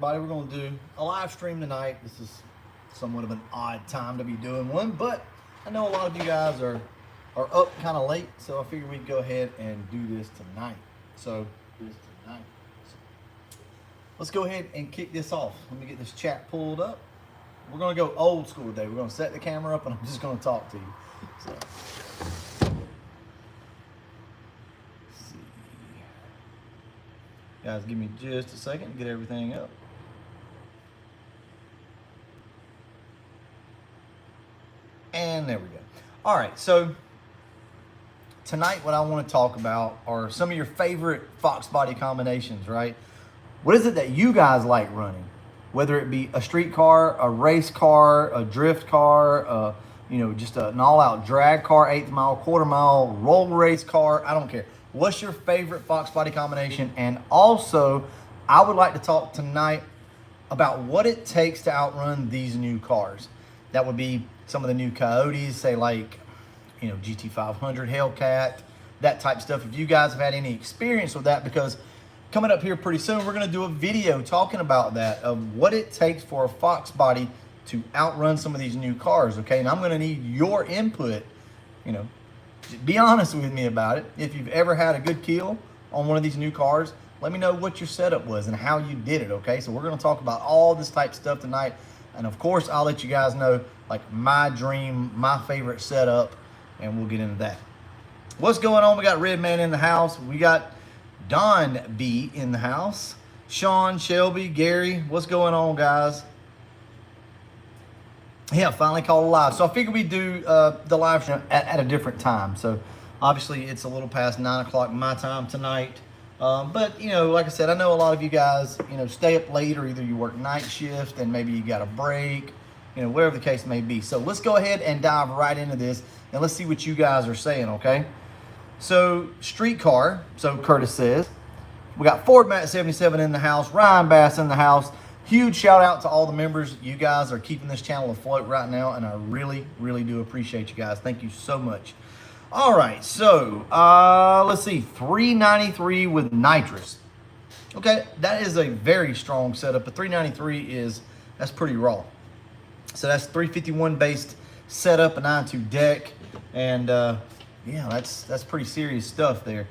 Everybody, we're going to do a live stream tonight. This is somewhat of an odd time to be doing one, but I know a lot of you guys are up kind of late, so I figured we'd go ahead and do this tonight. So let's go ahead and kick this off. Let me get this chat pulled up. We're going to go old school today. We're going to set the camera up and I'm just going to talk to you. So let's see. Guys, give me just a second to get everything up. And there we go. All right, so tonight what I want to talk about are some of your favorite FOXBODY combinations, right? What is it that you guys like running? Whether it be a street car, a race car, a drift car, just an all-out drag car, eighth mile, quarter mile, roll race car, I don't care. What's your favorite FOXBODY combination? And also, I would like to talk tonight about what it takes to outrun these new cars. That would be some of the new Coyotes, say like, GT500, Hellcat, that type stuff. If you guys have had any experience with that, because coming up here pretty soon, we're going to do a video talking about that, of what it takes for a FOXBODY to outrun some of these new cars, okay? And I'm going to need your input, be honest with me about it. If you've ever had a good kill on one of these new cars, let me know what your setup was and how you did it, okay? So we're going to talk about all this type of stuff tonight. And of course, I'll let you guys know like my dream, my favorite setup, and we'll get into that. What's going on? We got Red Man in the house. We got Don B in the house. Sean, Shelby, Gary. What's going on, guys? Yeah, finally called live. So I figured we'd do the live stream at a different time. So obviously it's a little past 9 o'clock my time tonight. But, like I said, I know a lot of you guys, stay up late, or either you work night shift and maybe you got a break, whatever the case may be. So let's go ahead and dive right into this and let's see what you guys are saying, okay? So street car, so Curtis says, we got Ford Matt 77 in the house, Ryan Bass in the house. Huge shout out to all the members. You guys are keeping this channel afloat right now, and I really, really do appreciate you guys. Thank you so much. All right, so let's see, 393 with nitrous. Okay, that is a very strong setup. A 393 that's pretty raw. So that's 351 based setup, a 9.2 deck, and yeah, that's pretty serious stuff there.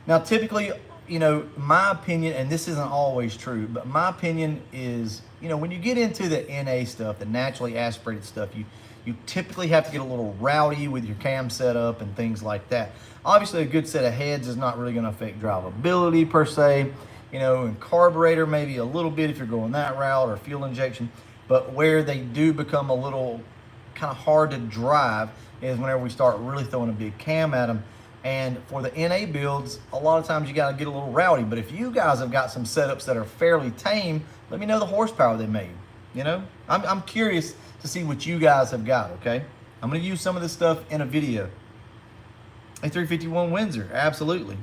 Now, typically, my opinion, and this isn't always true, but my opinion is, when you get into the NA stuff, the naturally aspirated stuff, you typically have to get a little rowdy with your cam setup and things like that. Obviously, a good set of heads is not really going to affect drivability per se, and carburetor maybe a little bit if you're going that route, or fuel injection. But where they do become a little kind of hard to drive is whenever we start really throwing a big cam at them. And for the NA builds, a lot of times you got to get a little rowdy. But if you guys have got some setups that are fairly tame, let me know the horsepower they made. I'm curious to see what you guys have got, okay? I'm going to use some of this stuff in a video. A 351 Windsor, absolutely.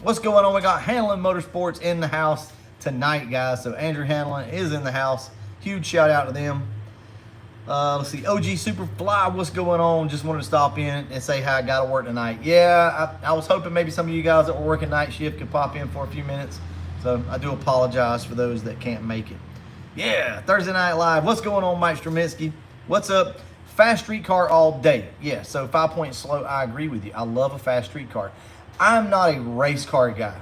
What's going on? We got Hanlon Motorsports in the house tonight, guys. So Andrew Hanlon is in the house. Huge shout out to them. Let's see, OG Superfly, what's going on? Just wanted to stop in and say hi. I got to work tonight. Yeah, I was hoping maybe some of you guys that were working night shift could pop in for a few minutes. So I do apologize for those that can't make it. Yeah, Thursday Night Live. What's going on, Mike Strominski? What's up? Fast street car all day. Yeah, so 5-point slow, I agree with you. I love a fast street car. I'm not a race car guy.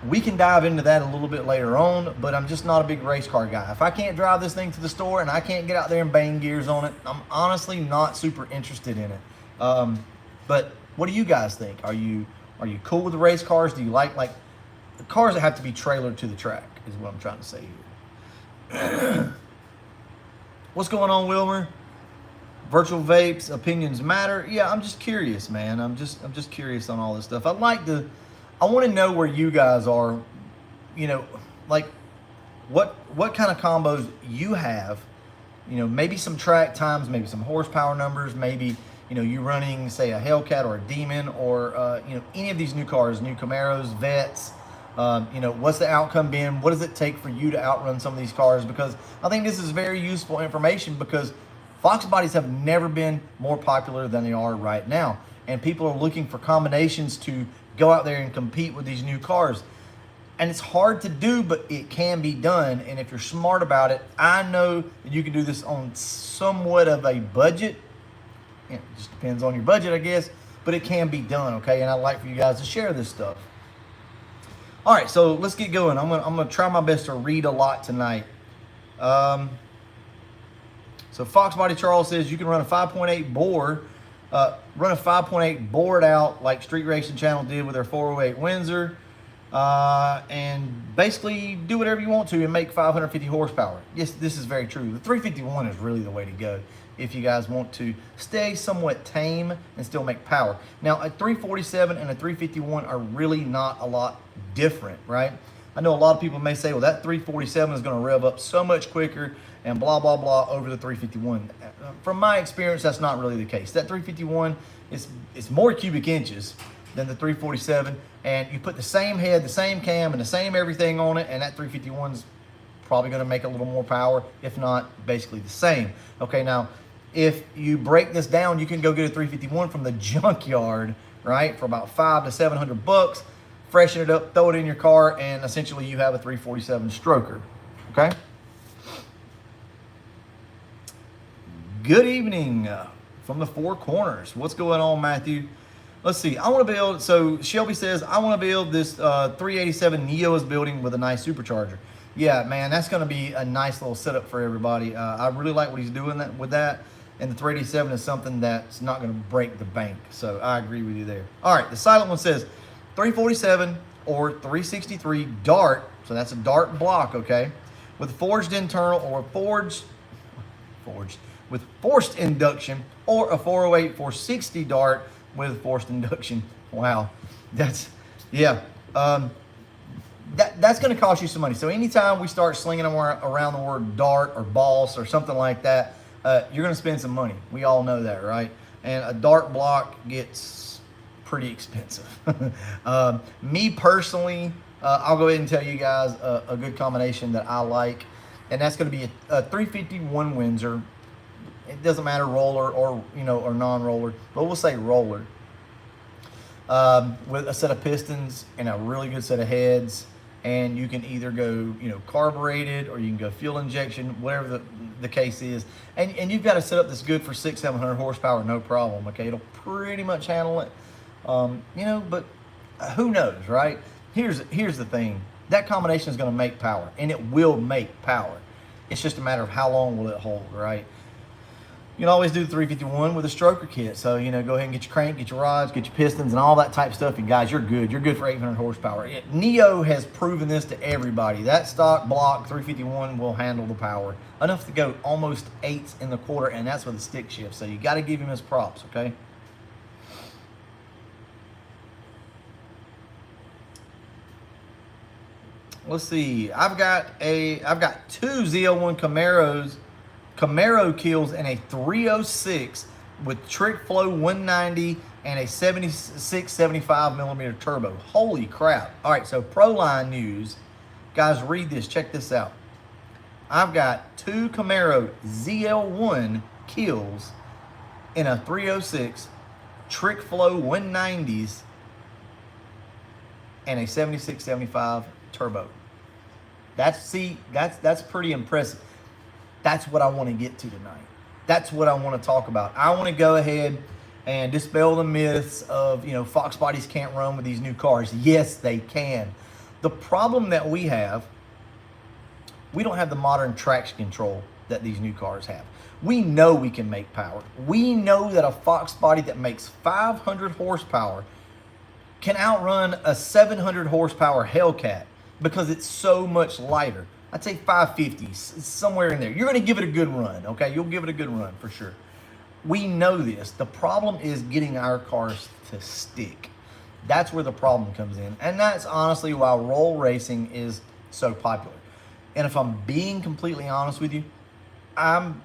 We can dive into that a little bit later on, but I'm just not a big race car guy. If I can't drive this thing to the store and I can't get out there and bang gears on it, I'm honestly not super interested in it. But what do you guys think? Are you cool with the race cars? Do you like the cars that have to be trailered to the track is what I'm trying to say here. What's going on, Wilmer? Virtual vapes, opinions matter. Yeah, I'm just curious, man. I'm just curious on all this stuff. I want to know where you guys are, like what kind of combos you have, maybe some track times, maybe some horsepower numbers, maybe, you running, say, a Hellcat or a Demon, or, any of these new cars, new Camaros, Vets, what's the outcome been? What does it take for you to outrun some of these cars? Because I think this is very useful information, because FOXBODYs have never been more popular than they are right now. And people are looking for combinations to go out there and compete with these new cars. And it's hard to do, but it can be done. And if you're smart about it, I know that you can do this on somewhat of a budget. It just depends on your budget, I guess, but it can be done, okay? And I'd like for you guys to share this stuff. All right, so let's get going. I'm gonna try my best to read a lot tonight. So FOXBODY Charles says you can run a 5.8 bore, run a 5.8 bored out like Street Racing Channel did with their 408 Windsor, and basically do whatever you want to and make 550 horsepower. Yes, this is very true. The 351 is really the way to go if you guys want to stay somewhat tame and still make power. Now, a 347 and a 351 are really not a lot different, right? I know a lot of people may say, well, that 347 is going to rev up so much quicker and blah, blah, blah over the 351. From my experience, that's not really the case. That 351 is more cubic inches than the 347, and you put the same head, the same cam, and the same everything on it, and that 351's probably going to make a little more power, if not basically the same. Okay, now, if you break this down, you can go get a 351 from the junkyard, right, for about $500 to $700, freshen it up, throw it in your car, and essentially you have a 347 stroker, okay? Good evening from the Four Corners. What's going on, Matthew? Let's see, I want to build, so Shelby says, I want to build this 387 Neo is building with a nice supercharger. Yeah, man, that's going to be a nice little setup for everybody. I really like what he's doing with that. And the 387 is something that's not going to break the bank. So I agree with you there. All right, the silent one says 347 or 363 dart. So that's a dart block, okay? With forged internal or with forced induction, or a 408 460 dart with forced induction. Wow, that's, yeah. That's going to cost you some money. So anytime we start slinging them around the word dart or boss or something like that, you're going to spend some money. We all know that, right? And a dart block gets pretty expensive. Me personally, I'll go ahead and tell you guys a good combination that I like, and that's going to be a 351 Windsor. It doesn't matter roller or or non-roller, but we'll say roller, with a set of pistons and a really good set of heads. And you can either go, carbureted, or you can go fuel injection, whatever the case is. And you've got a setup that's good for 600-700 horsepower, no problem. Okay, it'll pretty much handle it. But who knows, right? Here's the thing. That combination is going to make power, and it will make power. It's just a matter of how long will it hold, right? You can always do the 351 with a stroker kit. So, go ahead and get your crank, get your rods, get your pistons, and all that type of stuff. And guys, you're good. You're good for 800 horsepower. Neo has proven this to everybody. That stock block 351 will handle the power. Enough to go almost 8s in the quarter, and that's with a stick shift. So you got to give him his props, okay? Let's see. I've got two ZL1 Camaro kills in a 306 with trick flow 190 and a 75 millimeter turbo. Holy crap. All right, so Proline news. Guys, read this. Check this out. I've got two Camaro ZL1 kills in a 306 trick flow 190s and a 76-75 turbo. That's pretty impressive. That's what I want to get to tonight. That's what I want to talk about. I want to go ahead and dispel the myths of, Fox bodies can't run with these new cars. Yes, they can. The problem that we have, we don't have the modern traction control that these new cars have. We know we can make power. We know that a Fox body that makes 500 horsepower can outrun a 700 horsepower Hellcat because it's so much lighter. I'd say 550, somewhere in there. You're going to give it a good run, okay? You'll give it a good run for sure. We know this. The problem is getting our cars to stick. That's where the problem comes in. And that's honestly why roll racing is so popular. And if I'm being completely honest with you, I'm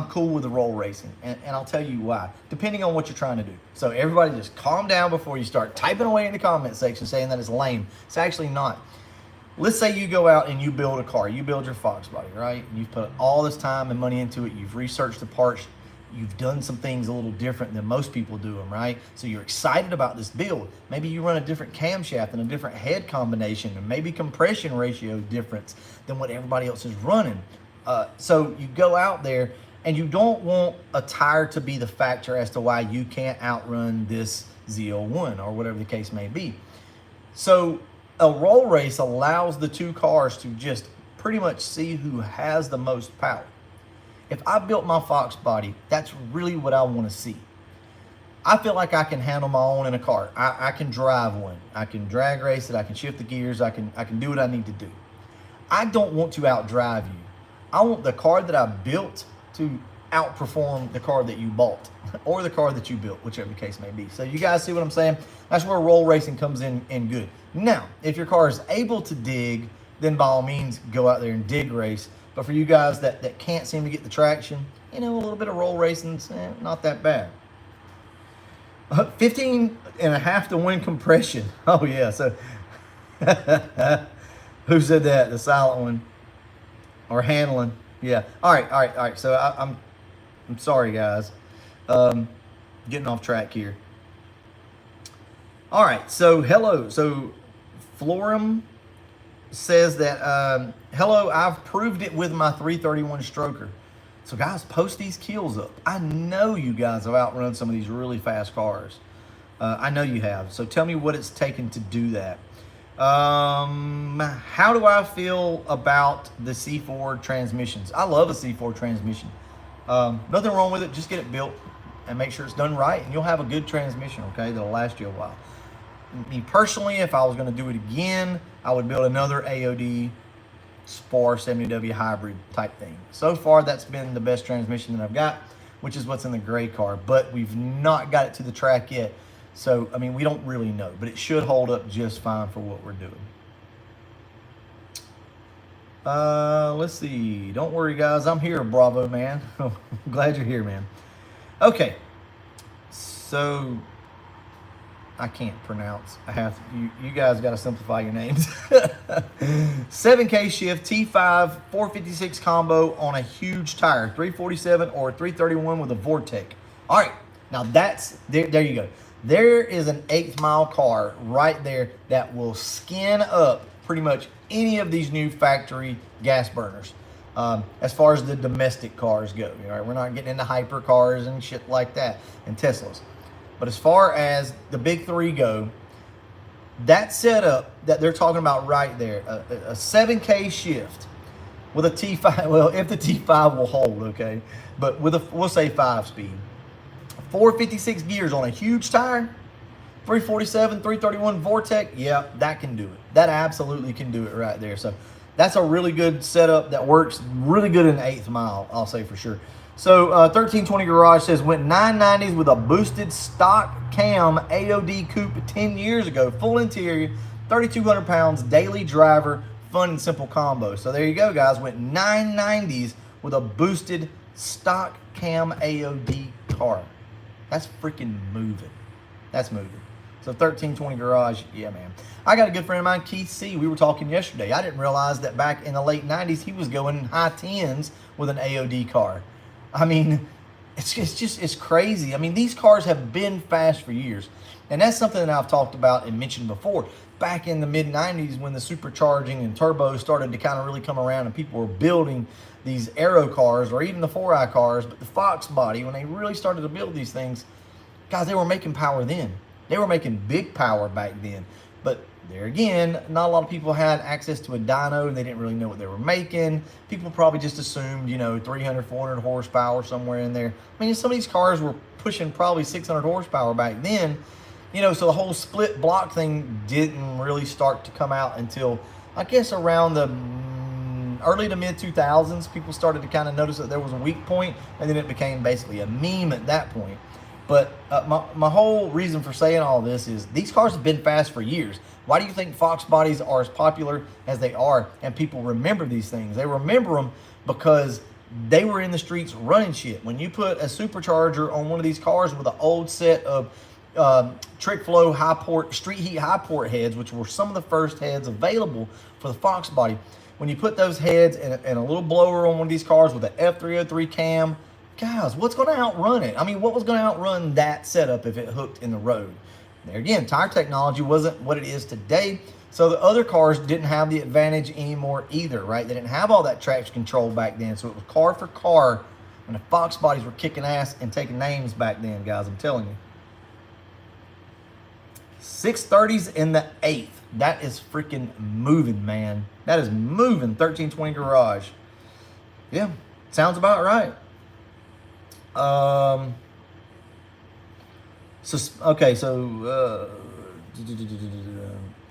cool with the roll racing. And I'll tell you why, depending on what you're trying to do. So everybody just calm down before you start typing away in the comment section saying that it's lame. It's actually not. Let's say you go out and you build a car. You build your Fox body, right? You've put all this time and money into it. You've researched the parts. you've done some things a little different than most people do them, right? So you're excited about this build. Maybe you run a different camshaft and a different head combination, and maybe compression ratio difference than what everybody else is running. So you go out there, and you don't want a tire to be the factor as to why you can't outrun this Z01 or whatever the case may be. So a roll race allows the two cars to just pretty much see who has the most power. If I built my FOXBODY, that's really what I want to see. I feel like I can handle my own in a car. I can drive one. I can drag race it. I can shift the gears. I can do what I need to do. I don't want to outdrive you. I want the car that I built to outperform the car that you bought or the car that you built, whichever the case may be. So you guys see what I'm saying? That's where roll racing comes in good. Now, if your car is able to dig, then by all means, go out there and dig race. But for you guys that can't seem to get the traction, you know, a little bit of roll racing's not that bad. 15.5 to win compression. Oh, yeah. So who said that? The silent one. Or handling. Yeah. All right. So I'm sorry, guys. Getting off track here. All right. So hello. So Florum says that hello. I've proved it with my 331 stroker. So guys, post these kills up. I know you guys have outrun some of these really fast cars. I know you have. So tell me what it's taken to do that. How do I feel about the C4 transmissions? I love a C4 transmission. Nothing wrong with it. Just get it built and make sure it's done right, and you'll have a good transmission, okay, that'll last you a while. Me personally, if I was going to do it again, I would build another AOD Spar 70W hybrid type thing. So far, that's been the best transmission that I've got, which is what's in the gray car, but we've not got it to the track yet. So, I mean, we don't really know, but it should hold up just fine for what we're doing. Let's see. Don't worry, guys. I'm here, Bravo, man. I'm glad you're here, man. Okay. So, I can't pronounce. I have to, you guys got to simplify your names. 7K shift, T5, 456 combo on a huge tire, 347 or 331 with a Vortec. All right. Now, that's, there you go. There is an 8th mile car right there that will skin up pretty much any of these new factory gas burners. As far as the domestic cars go, all right, we're not getting into hyper cars and shit like that and Teslas. But as far as the big three go, that setup that they're talking about right there, a 7K shift with a T5, well, if the T5 will hold, okay, but with a, we'll say 5-speed. 456 gears on a huge tire, 347, 331 Vortec, yeah, that can do it. That absolutely can do it right there. So that's a really good setup that works really good in the 8th mile, I'll say for sure. So 1320 Garage says, went 990s with a boosted stock cam AOD coupe 10 years ago, full interior, 3,200 pounds, daily driver, fun and simple combo. So there you go, guys. Went 990s with a boosted stock cam AOD car. That's freaking moving. That's moving. So 1320 Garage, yeah, man. I got a good friend of mine, Keith C. We were talking yesterday. I didn't realize that back in the late 90s, he was going high 10s with an AOD car. I mean, it's crazy. I mean, these cars have been fast for years. And that's something that I've talked about and mentioned before. Back in the mid-90s when the supercharging and turbo started to kind of really come around and people were building these Aero cars or even the 4i cars, but the FOXBODY, when they really started to build these things, guys, they were making power then. They were making big power back then. But there again, not a lot of people had access to a dyno and they didn't really know what they were making. People probably just assumed, you know, 300, 400 horsepower somewhere in there. I mean, some of these cars were pushing probably 600 horsepower back then. You know, so the whole split block thing didn't really start to come out until, I guess, around the early to mid 2000s. People started to kind of notice that there was a weak point, and then it became basically a meme at that point. But my whole reason for saying all this is these cars have been fast for years. Why do you think FOXBODYs are as popular as they are and people remember these things? They remember them because they were in the streets running shit. When you put a supercharger on one of these cars with an old set of trick flow high port, street heat high port heads, which were some of the first heads available for the FOXBODY, when you put those heads and a little blower on one of these cars with an F303 cam, guys, what's going to outrun it? I mean, what was going to outrun that setup if it hooked in the road? There again, tire technology wasn't what it is today, so the other cars didn't have the advantage anymore either, right? They didn't have all that traction control back then, so it was car for car, and the Fox bodies were kicking ass and taking names back then, guys, I'm telling you. 630s in the 8th. That is freaking moving, man. That is moving. 1320 garage. Yeah, sounds about right. All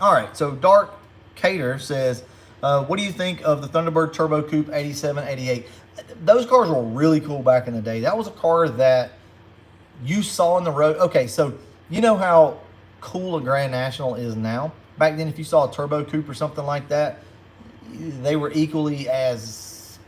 right, so Dark Cater says, what do you think of the Thunderbird Turbo Coupe 87, 88? Those cars were really cool back in the day. That was a car that you saw on the road. Okay, so you know how cool a Grand National is now? Back then, if you saw a Turbo Coupe or something like that, they were equally as,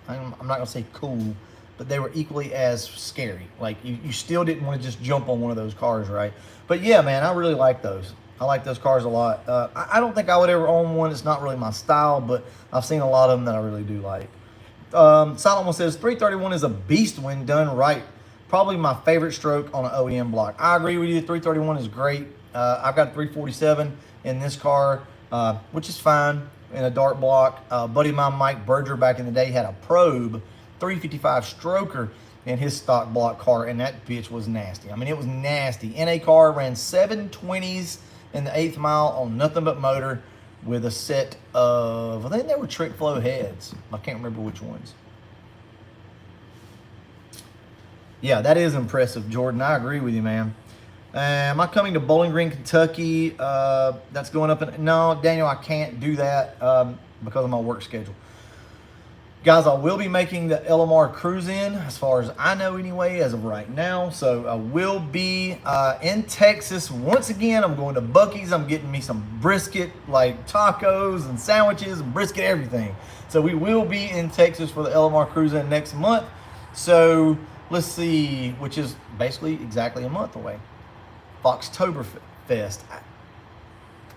I'm not going to say cool, but they were equally as scary. Like, you still didn't want to just jump on one of those cars, right? But yeah, man, I really like those. I like those cars a lot. I don't think I would ever own one. It's not really my style, but I've seen a lot of them that I really do like. Silent One says, 331 is a beast when done right. Probably my favorite stroke on an OEM block. I agree with you. 331 is great. I've got 347 in this car, which is fine in a dark block. Buddy of mine, Mike Berger, back in the day, had a Probe 355 stroker in his stock block car, and that bitch was nasty. I mean, it was nasty. NA car ran 720s in the 8th mile on nothing but motor with a set of, I think they were trick flow heads. I can't remember which ones. Yeah, that is impressive, Jordan. I agree with you, man. Am I coming to Bowling Green, Kentucky? That's going up in... No, Daniel, I can't do that because of my work schedule. Guys, I will be making the LMR cruise in, as far as I know anyway, as of right now. So I will be in Texas. Once again, I'm going to Buc-ee's. I'm getting me some brisket, like tacos and sandwiches and brisket, everything. So we will be in Texas for the LMR cruise in next month. So let's see, which is basically exactly a month away. FOXBODY.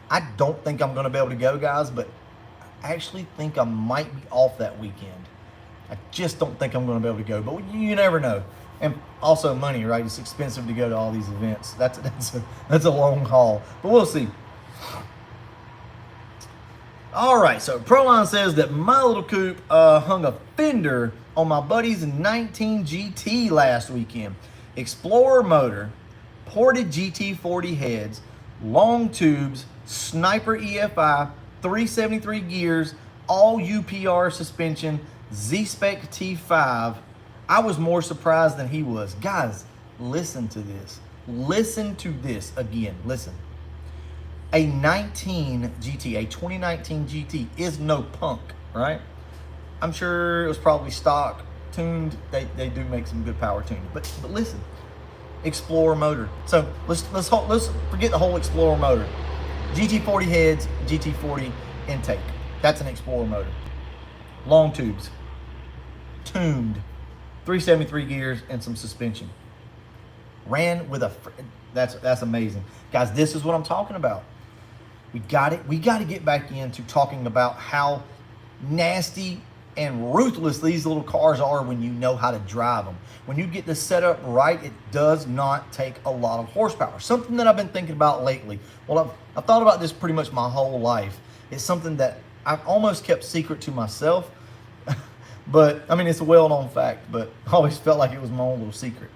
I don't think I'm going to be able to go, guys, but I actually think I might be off that weekend. I just don't think I'm going to be able to go, but you never know. And also money, right? It's expensive to go to all these events. That's a long haul, but we'll see. All right, so Proline says that my little coupe hung a fender on my buddy's 19 GT last weekend. Explorer motor, ported GT40 heads, long tubes, Sniper EFI, 373 gears, all UPR suspension, Z-Spec T5. I was more surprised than he was. Guys, listen to this. Listen to this again. Listen. A 19 GT, a 2019 GT is no punk, right? I'm sure it was probably stock, tuned. They do make some good power tuning. But listen, Explorer motor. So let's forget the whole Explorer motor. GT40 heads, GT40 intake. That's an Explorer motor. Long tubes, tuned, 373 gears, and some suspension. Ran with a, that's amazing. Guys, this is what I'm talking about. We got to get back into talking about how nasty and ruthless these little cars are when you know how to drive them. When you get the setup right, it does not take a lot of horsepower. Something that I've been thinking about lately. Well, I've thought about this pretty much my whole life. It's something that I've almost kept secret to myself. But, I mean, it's a well-known fact, but I always felt like it was my own little secret.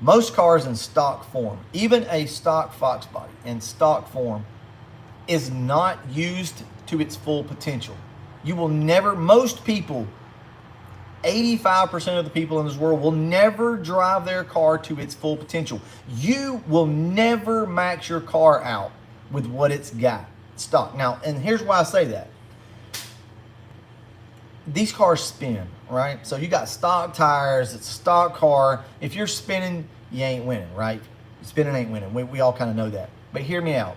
Most cars in stock form, even a stock FOXBODY in stock form, is not used to its full potential. You will never, most people, 85% of the people in this world will never drive their car to its full potential. You will never max your car out with what it's got stock. Now, and here's why I say that. These cars spin, right? So you got stock tires, it's a stock car. If you're spinning, you ain't winning, right? Spinning ain't winning. We all kind of know that. But hear me out.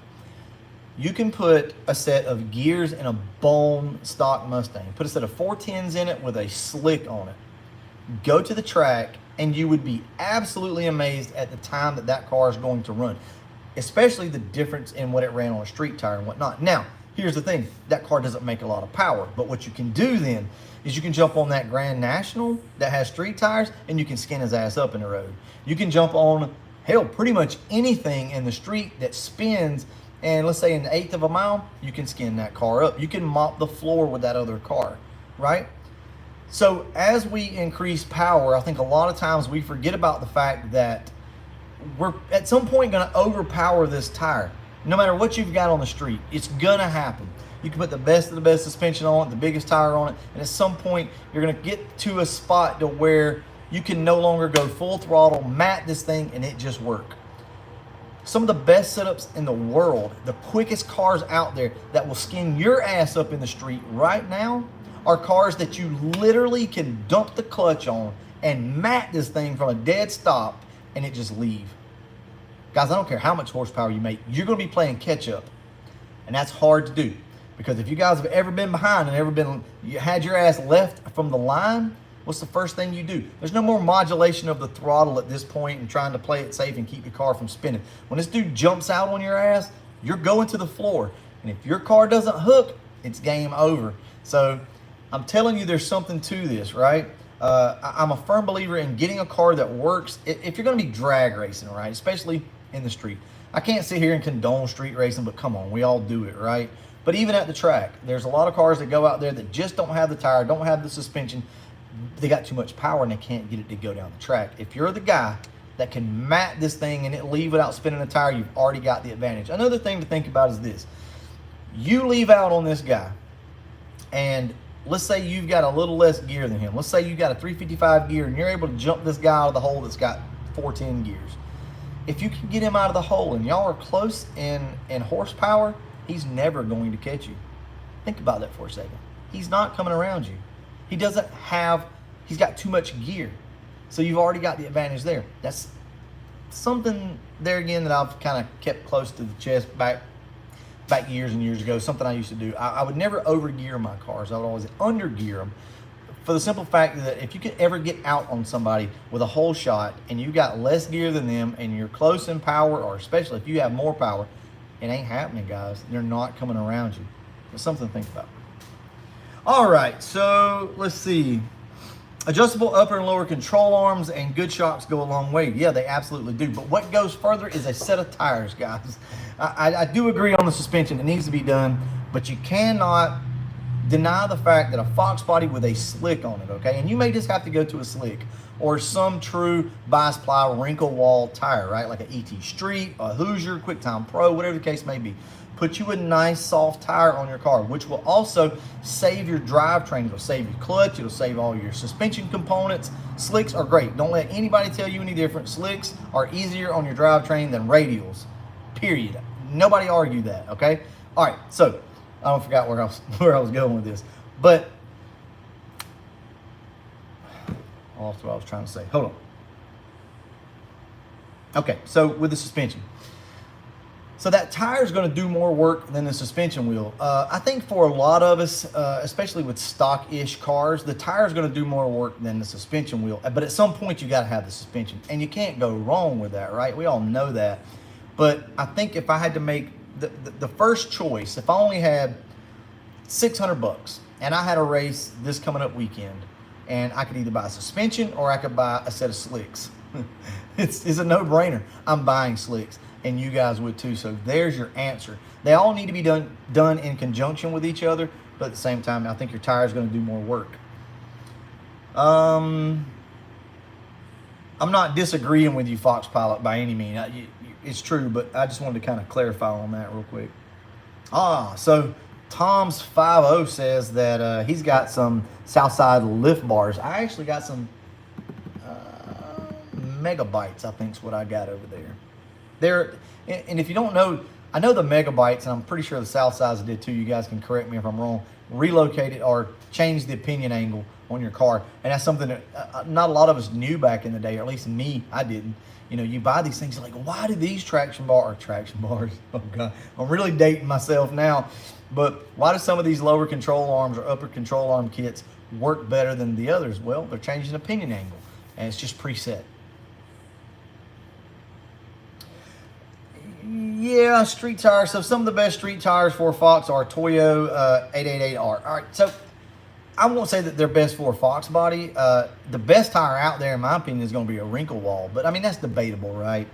You can put a set of gears in a bone stock Mustang. Put a set of 410s in it with a slick on it. Go to the track, and you would be absolutely amazed at the time that that car is going to run, especially the difference in what it ran on a street tire and whatnot. Now, Here's the thing, that car doesn't make a lot of power, but what you can do then is you can jump on that Grand National that has street tires and you can skin his ass up in the road. You can jump on, hell, pretty much anything in the street that spins, and let's say in 1/8 of a mile, you can skin that car up. You can mop the floor with that other car, right? So as we increase power, I think a lot of times we forget about the fact that we're at some point going to overpower this tire. No matter what you've got on the street, it's going to happen. You can put the best of the best suspension on it, the biggest tire on it, and at some point you're going to get to a spot to where you can no longer go full throttle, mat this thing, and it just work. Some of the best setups in the world, the quickest cars out there that will skin your ass up in the street right now are cars that you literally can dump the clutch on and mat this thing from a dead stop and it just leave. Guys, I don't care how much horsepower you make, you're going to be playing catch up. And that's hard to do. Because if you guys have ever been behind and you had your ass left from the line, what's the first thing you do? There's no more modulation of the throttle at this point and trying to play it safe and keep your car from spinning. When this dude jumps out on your ass, you're going to the floor. And if your car doesn't hook, it's game over. So I'm telling you, there's something to this, right? I'm a firm believer in getting a car that works. If you're going to be drag racing, right, especially in the street. I can't sit here and condone street racing, but come on, we all do it, right? But even at the track, there's a lot of cars that go out there that just don't have the tire, don't have the suspension. They got too much power and they can't get it to go down the track. If you're the guy that can mat this thing and it leave without spinning a tire, you've already got the advantage. Another thing to think about is this. You leave out on this guy, and let's say you've got a little less gear than him. Let's say you got a 355 gear and you're able to jump this guy out of the hole that's got 410 gears. If you can get him out of the hole and y'all are close in horsepower, he's never going to catch you. Think about that for a second. He's not coming around you. He's got too much gear. So you've already got the advantage there. That's something there again that I've kind of kept close to the chest back years and years ago, something I used to do. I would never over gear my cars. I would always under gear them, for the simple fact that if you could ever get out on somebody with a whole shot and you got less gear than them and you're close in power, or especially if you have more power, it ain't happening, guys. They're not coming around you. It's something to think about. All right, so let's see. Adjustable upper and lower control arms and good shocks go a long way. Yeah, they absolutely do. But what goes further is a set of tires, guys. I do agree on the suspension. It needs to be done, but you cannot deny the fact that a FOXBODY with a slick on it, okay? And you may just have to go to a slick or some true bias ply wrinkle wall tire, right? Like an ET Street, a Hoosier, QuickTime Pro, whatever the case may be. Put you a nice soft tire on your car, which will also save your drivetrain. It'll save your clutch. It'll save all your suspension components. Slicks are great. Don't let anybody tell you any different. Slicks are easier on your drivetrain than radials, period. Nobody argue that, okay? All right, so I forgot where I was going with this, but I lost what I was trying to say. Hold on. Okay, so with the suspension. So that tire is going to do more work than the suspension will. I think for a lot of us, especially with stock-ish cars, the tire is going to do more work than the suspension will. But at some point, you got to have the suspension, and you can't go wrong with that, right? We all know that. But I think if I had to make the first choice, if I only had $600 and I had a race this coming up weekend, and I could either buy a suspension or I could buy a set of slicks. It's a no-brainer. I'm buying slicks, and you guys would too. So there's your answer. They all need to be done in conjunction with each other, but at the same time, I think your tire is going to do more work. I'm not disagreeing with you, Fox Pilot, by any means. It's true, but I just wanted to kind of clarify on that real quick. So Tom's 50 says that he's got some Southside lift bars. I actually got some Megabytes, I think is what I got over there. And if you don't know, I know the Megabytes, and I'm pretty sure the Southsides did too. You guys can correct me if I'm wrong. Relocated or changed the opinion angle on your car, and that's something that not a lot of us knew back in the day, or at least me, I didn't. You know, you buy these things, you're like, why do these traction bars? Oh God, I'm really dating myself now. But why do some of these lower control arms or upper control arm kits work better than the others? Well, they're changing the opinion angle, and it's just preset. Yeah, street tires. So some of the best street tires for Fox are Toyo 888R. All right, so I won't say that they're best for a Fox body. The best tire out there, in my opinion, is going to be a wrinkle wall. But I mean, that's debatable, right?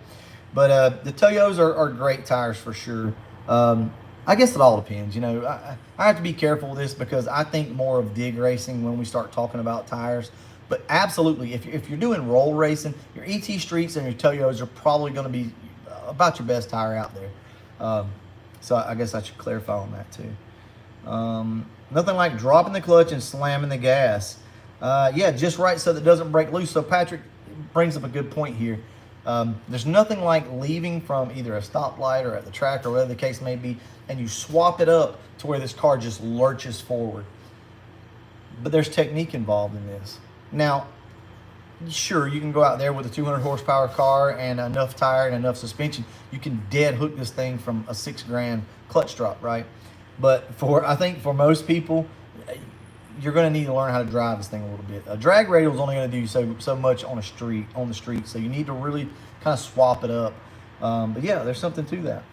But the Toyos are great tires for sure. I guess it all depends. You know, I have to be careful with this because I think more of dig racing when we start talking about tires. But absolutely, if you're doing roll racing, your ET Streets and your Toyos are probably going to be about your best tire out there. So I guess I should clarify on that too. Nothing like dropping the clutch and slamming the gas. Yeah, just right so that it doesn't break loose. So Patrick brings up a good point here. There's nothing like leaving from either a stoplight or at the track or whatever the case may be, and you swap it up to where this car just lurches forward. But there's technique involved in this. Now, sure, you can go out there with a 200 horsepower car and enough tire and enough suspension. You can dead hook this thing from a $6,000 clutch drop, right? But I think for most people, you're going to need to learn how to drive this thing a little bit. A drag radial is only going to do so much on the street, so you need to really kind of swap it up. But yeah, there's something to that.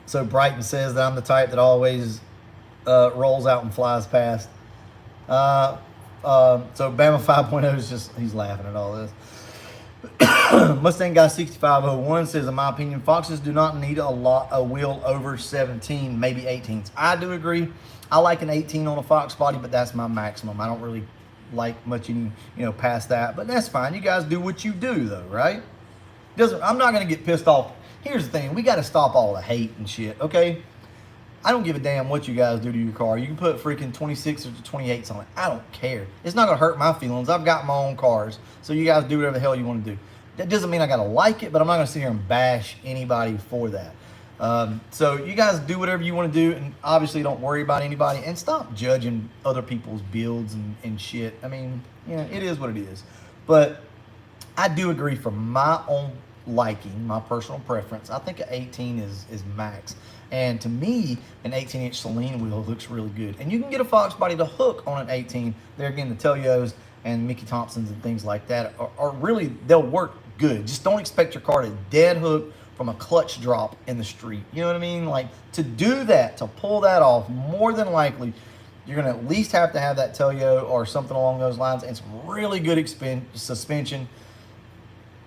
So Brighton says that I'm the type that always rolls out and flies past. So Bama 5.0 is just, he's laughing at all this. Mustang Guy 6501 says, in my opinion, Foxes do not need a wheel over 17, maybe 18s. I do agree. I like an 18 on a Fox body, but that's my maximum. I don't really like much past that, but that's fine. You guys do what you do though, right? I'm not going to get pissed off. Here's the thing. We got to stop all the hate and shit, okay? I don't give a damn what you guys do to your car. You can put freaking 26s or 28s on it. I don't care. It's not going to hurt my feelings. I've got my own cars. So you guys do whatever the hell you want to do. That doesn't mean I got to like it, but I'm not going to sit here and bash anybody for that. So you guys do whatever you want to do, and obviously don't worry about anybody, and stop judging other people's builds and shit. I mean, it is what it is. But I do agree from my own liking, my personal preference, I think an 18 is max. And to me, an 18-inch Celine wheel looks really good. And you can get a Fox body to hook on an 18. There again, the Toyos and Mickey Thompsons and things like that are really, they'll work good. Just don't expect your car to dead hook from a clutch drop in the street. You know what I mean? Like, to do that, to pull that off, more than likely, you're going to at least have to have that Toyo or something along those lines and some really good suspension,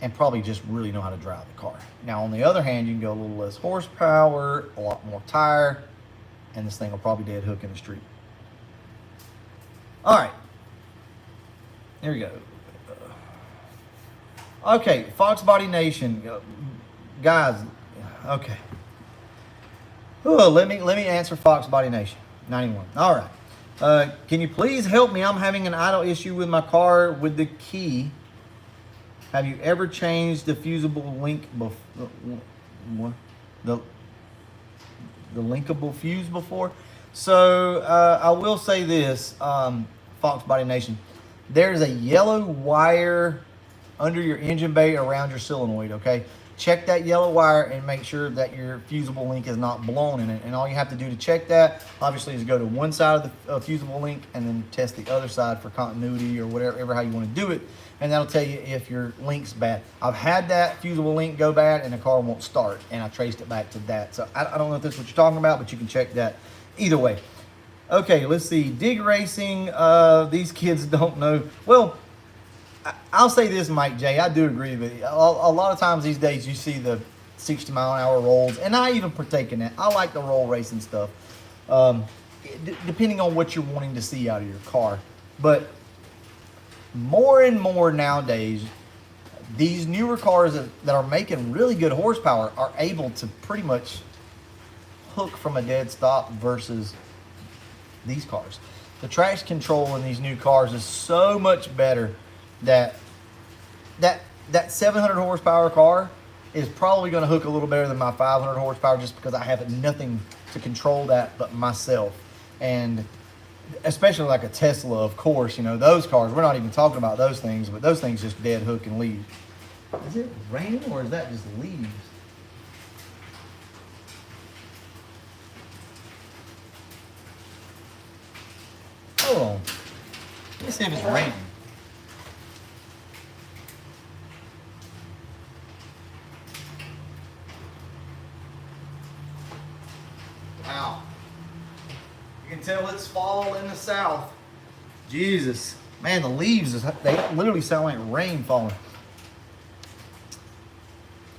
and probably just really know how to drive the car. Now, on the other hand, you can go a little less horsepower, a lot more tire, and this thing will probably dead hook in the street. All right. Here we go. Okay, FOXBODY Nation. Guys, okay. Oh, let me answer FOXBODY Nation 91. All right. Can you please help me? I'm having an idle issue with my car with the key. Have you ever changed the fusible link the linkable fuse before? So I will say this, FOXBODY Nation. There's a yellow wire under your engine bay around your solenoid, okay? Check that yellow wire and make sure that your fusible link is not blown in it. And all you have to do to check that, obviously, is go to one side of the fusible link and then test the other side for continuity or whatever, how you want to do it. And that'll tell you if your link's bad. I've had that fusible link go bad and the car won't start, and I traced it back to that. So I don't know if that's what you're talking about, but you can check that either way. Okay, let's see. Dig racing, these kids don't know. Well, I'll say this, Mike J. I do agree with you. A lot of times these days you see the 60-mile-an-hour rolls, and I even partake in that. I like the roll racing stuff, depending on what you're wanting to see out of your car. But more and more nowadays, these newer cars that are making really good horsepower are able to pretty much hook from a dead stop versus these cars. The traction control in these new cars is so much better that 700 horsepower car is probably going to hook a little better than my 500 horsepower, just because I have nothing to control that but myself. And especially like a Tesla, of course, those cars, we're not even talking about those things, but those things just dead hook and leave. Is it raining or is that just leaves? Hold on. Let me see if it's raining. Wow. You can tell it's fall in the south. Jesus. Man, the leaves, they literally sound like rain falling.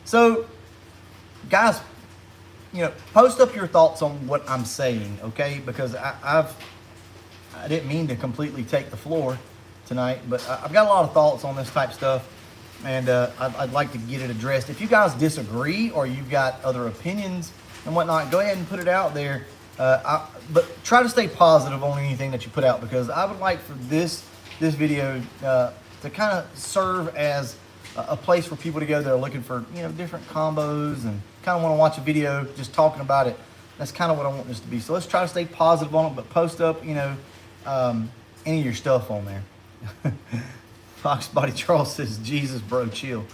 So, guys, you know, post up your thoughts on what I'm saying, okay? Because I didn't mean to completely take the floor tonight, but I've got a lot of thoughts on this type of stuff, and I'd like to get it addressed. If you guys disagree or you've got other opinions and whatnot, go ahead and put it out there. But try to stay positive on anything that you put out, because I would like for this video to kind of serve as a place for people to go that are looking for, you know, different combos and kind of want to watch a video just talking about it. That's kind of what I want this to be. So let's try to stay positive on it, but post up, you know, any of your stuff on there. FOXBODY Charles says, Jesus, bro, chill.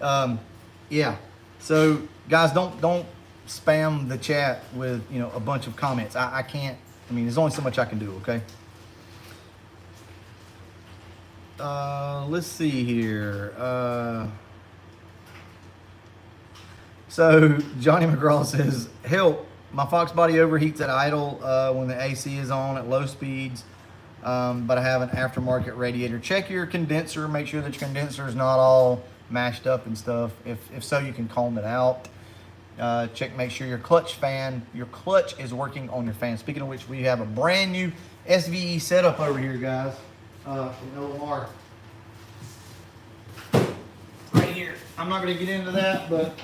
Yeah. So guys, don't spam the chat with, you know, a bunch of comments. I can't. I mean, there's only so much I can do. Okay. Let's see here. So Johnny McGraw says, help, my FOXBODY overheats at idle when the AC is on at low speeds, but I have an aftermarket radiator. Check your condenser, make sure that your condenser is not all mashed up and stuff. If so, you can comb it out. Check, make sure your clutch is working on your fan. Speaking of which, we have a brand new SVE setup over here, guys. From LMR. Right here. I'm not going to get into that, but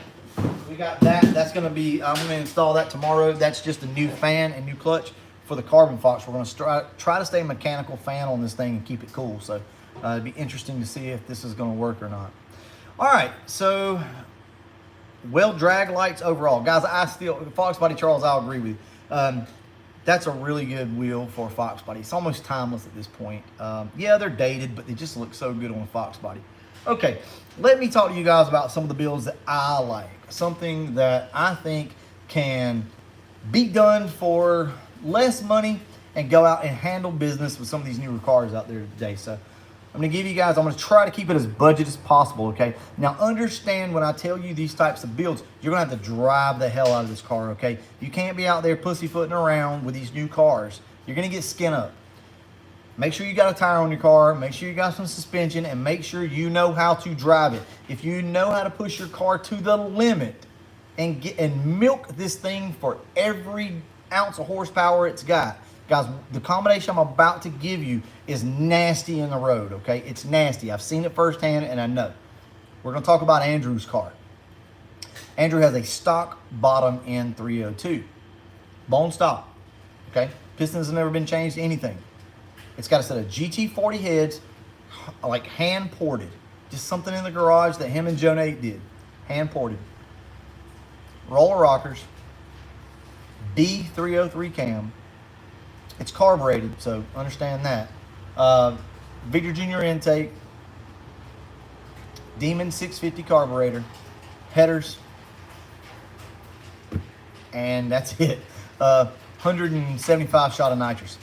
we got that. That's going to be, I'm going to install that tomorrow. That's just a new fan and new clutch for the Carbon Fox. We're going to try to stay mechanical fan on this thing and keep it cool. So it'd be interesting to see if this is going to work or not. All right, so well, drag lights overall, guys. FOXBODY Charles, I'll agree with you. That's a really good wheel for a FOXBODY. It's almost timeless at this point. Yeah, they're dated, but they just look so good on a FOXBODY. Okay, let me talk to you guys about some of the builds that I like. Something that I think can be done for less money and go out and handle business with some of these newer cars out there today. So I'm going to give you guys, I'm going to try to keep it as budget as possible, okay? Now, understand when I tell you these types of builds, you're going to have to drive the hell out of this car, okay? You can't be out there pussyfooting around with these new cars. You're going to get skin up. Make sure you got a tire on your car. Make sure you got some suspension, and make sure you know how to drive it. If you know how to push your car to the limit and milk this thing for every ounce of horsepower it's got, guys, the combination I'm about to give you is nasty in the road, okay? It's nasty. I've seen it firsthand, and I know. We're going to talk about Andrew's car. Andrew has a stock bottom end 302. Bone stock, okay? Pistons have never been changed to anything. It's got a set of GT40 heads, like hand-ported. Just something in the garage that him and Joe Nate did. Hand-ported. Roller rockers. B303 cam. It's carbureted, so understand that. Victor Jr. intake. Demon 650 carburetor. Headers. And that's it. 175 shot of nitrous.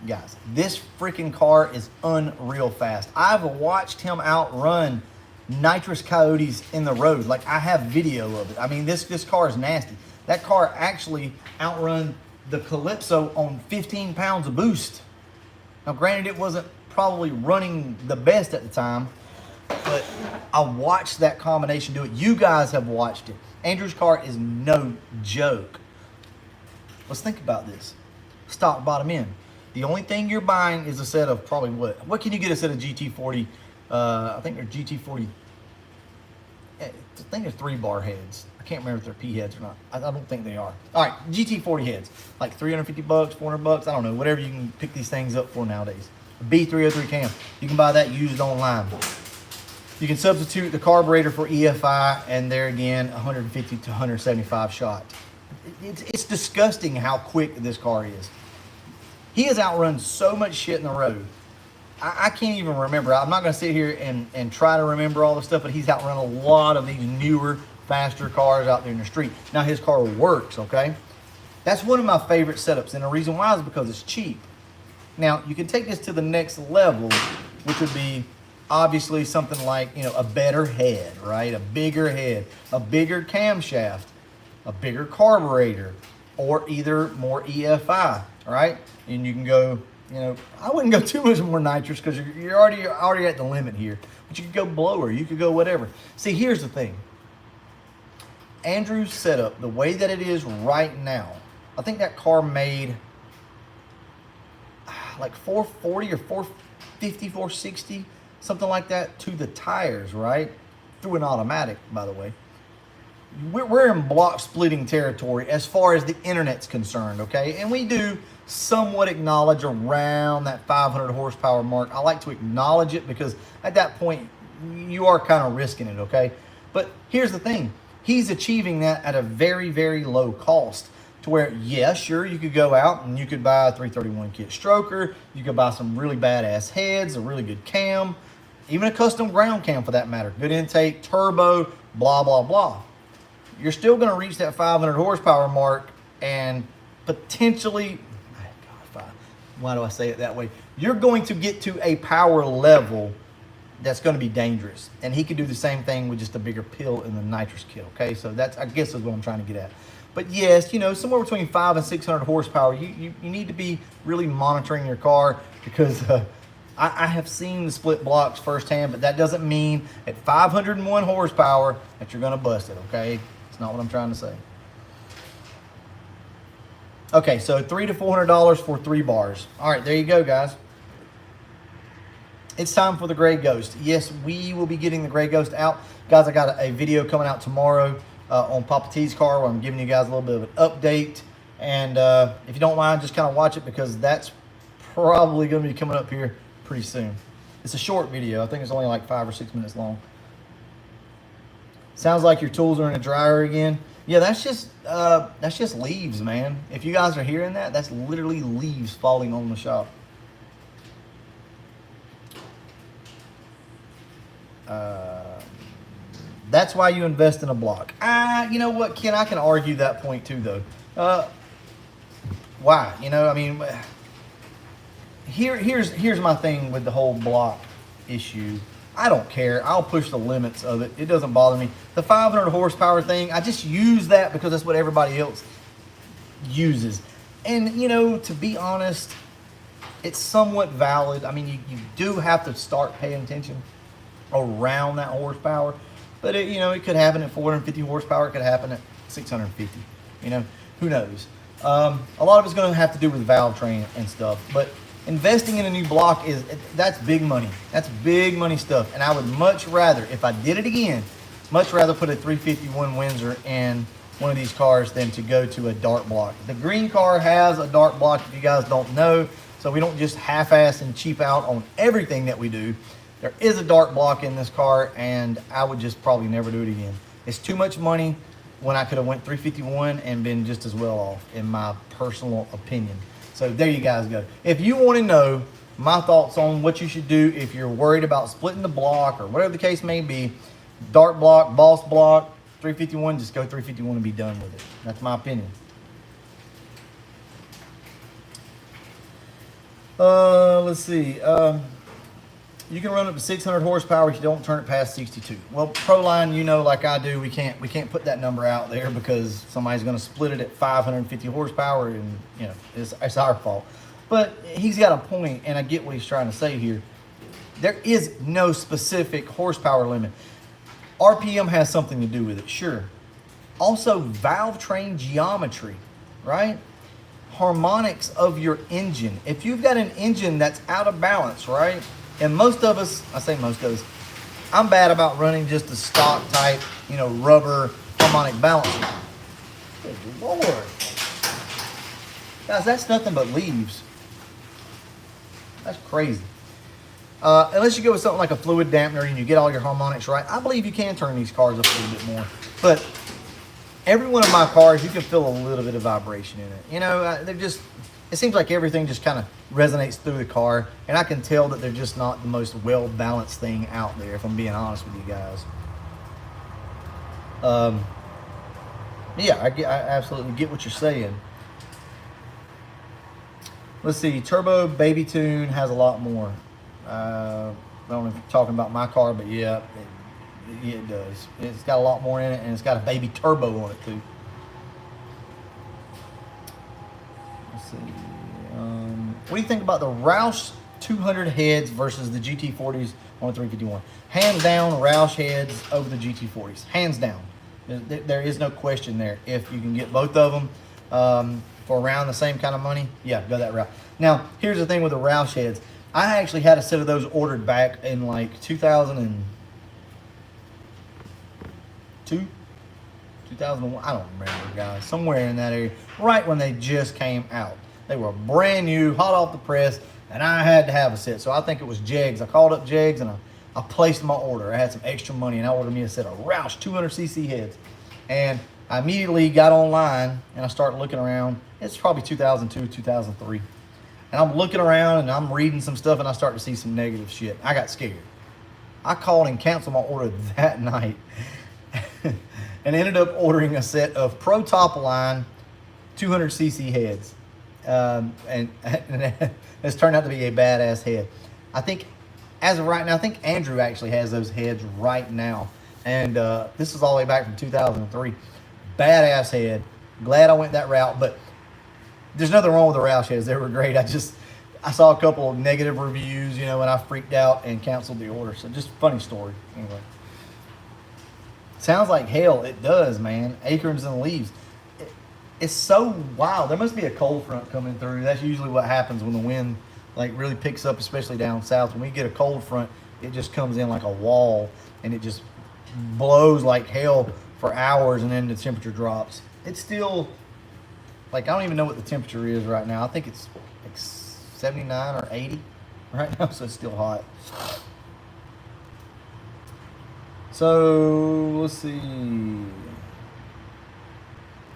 Guys, this freaking car is unreal fast. I've watched him outrun nitrous coyotes in the road. Like, I have video of it. I mean, this car is nasty. That car actually outrun the Calypso on 15 pounds of boost. Now, granted, it wasn't probably running the best at the time, but I watched that combination do it. You guys have watched it. Andrew's car is no joke. Let's think about this. Stock bottom end. The only thing you're buying is a set of probably what? What can you get a set of GT40? I think they're GT40. I think they're 3-bar heads. I can't remember if they're P heads or not. I don't think they are. All right, GT40 heads, like $350, $400. I don't know, whatever you can pick these things up for nowadays. A B303 cam. You can buy that used online. You can substitute the carburetor for EFI, and there again, 150 to 175 shot. It's disgusting how quick this car is. He has outrun so much shit in the road. I can't even remember. I'm not going to sit here and try to remember all the stuff, but he's outrun a lot of these newer, faster cars out there in the street. Now, his car works, okay? That's one of my favorite setups, and the reason why is because it's cheap. Now, you can take this to the next level, which would be obviously something like, you know, a better head, right? A bigger head, a bigger camshaft, a bigger carburetor, or either more EFI, right? And you can go, you know, I wouldn't go too much more nitrous because you're already at the limit here. But you could go blower, you could go whatever. See, here's the thing. Andrew's setup, the way that it is right now, I think that car made like 440 or 450, 460, something like that to the tires, right? Through an automatic, by the way. We're in block splitting territory as far as the internet's concerned, okay? And we do somewhat acknowledge around that 500 horsepower mark. I like to acknowledge it because at that point, you are kind of risking it, okay? But here's the thing. He's achieving that at a very, very low cost to where, yeah, sure, you could go out and you could buy a 331 kit stroker. You could buy some really badass heads, a really good cam, even a custom ground cam for that matter. Good intake, turbo, blah, blah, blah. You're still going to reach that 500 horsepower mark and potentially, why do I say it that way? You're going to get to a power level that's going to be dangerous. And he could do the same thing with just a bigger pill in the nitrous kit, okay? So that's, I guess, is what I'm trying to get at. But yes, you know, somewhere between 500 and 600 horsepower, you need to be really monitoring your car because I have seen the split blocks firsthand, but that doesn't mean at 501 horsepower that you're going to bust it, okay? It's not what I'm trying to say. Okay, so $300 to $400 for 3 bars. All right, there you go, guys. It's time for the Gray Ghost. Yes, we will be getting the Gray Ghost out. Guys, I got a video coming out tomorrow on Papa T's car where I'm giving you guys a little bit of an update. And if you don't mind, just kind of watch it because that's probably going to be coming up here pretty soon. It's a short video. I think it's only like 5 or 6 minutes long. Sounds like your tools are in a dryer again. Yeah, that's just leaves, man. If you guys are hearing that, that's literally leaves falling on the shop. That's why you invest in a block. You know what, Ken? I can argue that point too, though. Why? You know, I mean, here's my thing with the whole block issue. I don't care. I'll push the limits of it. It doesn't bother me. The 500 horsepower thing, I just use that because that's what everybody else uses. And, you know, to be honest, it's somewhat valid. I mean, you do have to start paying attention around that horsepower. But, you know, it could happen at 450 horsepower. It could happen at 650. You know, who knows? A lot of it's going to have to do with valve train and stuff. But investing in a new block that's big money. That's big money stuff. And I would much rather, if I did it again, much rather put a 351 Windsor in one of these cars than to go to a dart block. The green car has a dart block, if you guys don't know. So we don't just half-ass and cheap out on everything that we do. There is a dart block in this car, and I would just probably never do it again. It's too much money when I could have went 351 and been just as well off, in my personal opinion. So there you guys go. If you want to know my thoughts on what you should do if you're worried about splitting the block or whatever the case may be, dart block, boss block, 351, just go 351 and be done with it. That's my opinion. Let's see. You can run up to 600 horsepower if you don't turn it past 62. Well, Proline, you know, like I do, we can't put that number out there because somebody's going to split it at 550 horsepower, and you know, it's our fault. But he's got a point, and I get what he's trying to say here. There is no specific horsepower limit. RPM has something to do with it, sure. Also, valve train geometry, right? Harmonics of your engine. If you've got an engine that's out of balance, right? And most of us, I say most of us, I'm bad about running just a stock type, you know, rubber harmonic balancer. Good Lord. Guys, that's nothing but leaves. That's crazy. Unless you go with something like a fluid dampener and you get all your harmonics right, I believe you can turn these cars up a little bit more. But every one of my cars, you can feel a little bit of vibration in it. You know, they're just, it seems like everything just kind of resonates through the car. And I can tell that they're just not the most well-balanced thing out there, if I'm being honest with you guys. Yeah, I absolutely get what you're saying. Let's see, Turbo Baby Tune has a lot more. I don't know if you're talking about my car, but yeah, it does. It's got a lot more in it, and it's got a baby turbo on it too. see. What do you think about the Roush 200 heads versus the GT40s on the 351? Hands down, Roush heads over the GT40s. Hands down. There is no question there. If you can get both of them for around the same kind of money, yeah, go that route. Now, here's the thing with the Roush heads. I actually had a set of those ordered back in like 2002, 2001. I don't remember, guys. Somewhere in that area, right when they just came out. They were brand new, hot off the press, and I had to have a set. So I think it was Jegs. I called up Jegs and I placed my order. I had some extra money and I ordered me a set of Roush 200cc heads. And I immediately got online and I started looking around. It's probably 2002, 2003. And I'm looking around and I'm reading some stuff and I start to see some negative shit. I got scared. I called and canceled my order that night and ended up ordering a set of Pro Top Line 200cc heads. And it's turned out to be a badass head. I think as of right now, I think Andrew actually has those heads right now. And this is all the way back from 2003. Badass head. Glad I went that route, but there's nothing wrong with the Roush heads. They were great. I saw a couple of negative reviews, you know, and I freaked out and canceled the order. So just funny story. Anyway. Sounds like hell. It does, man. Acorns and leaves. It's so wild. There must be a cold front coming through. That's usually what happens when the wind like really picks up, especially down south. When we get a cold front, it just comes in like a wall and it just blows like hell for hours and then the temperature drops. It's still like, I don't even know what the temperature is right now. I think it's like 79 or 80 right now, so it's still hot. So let's see.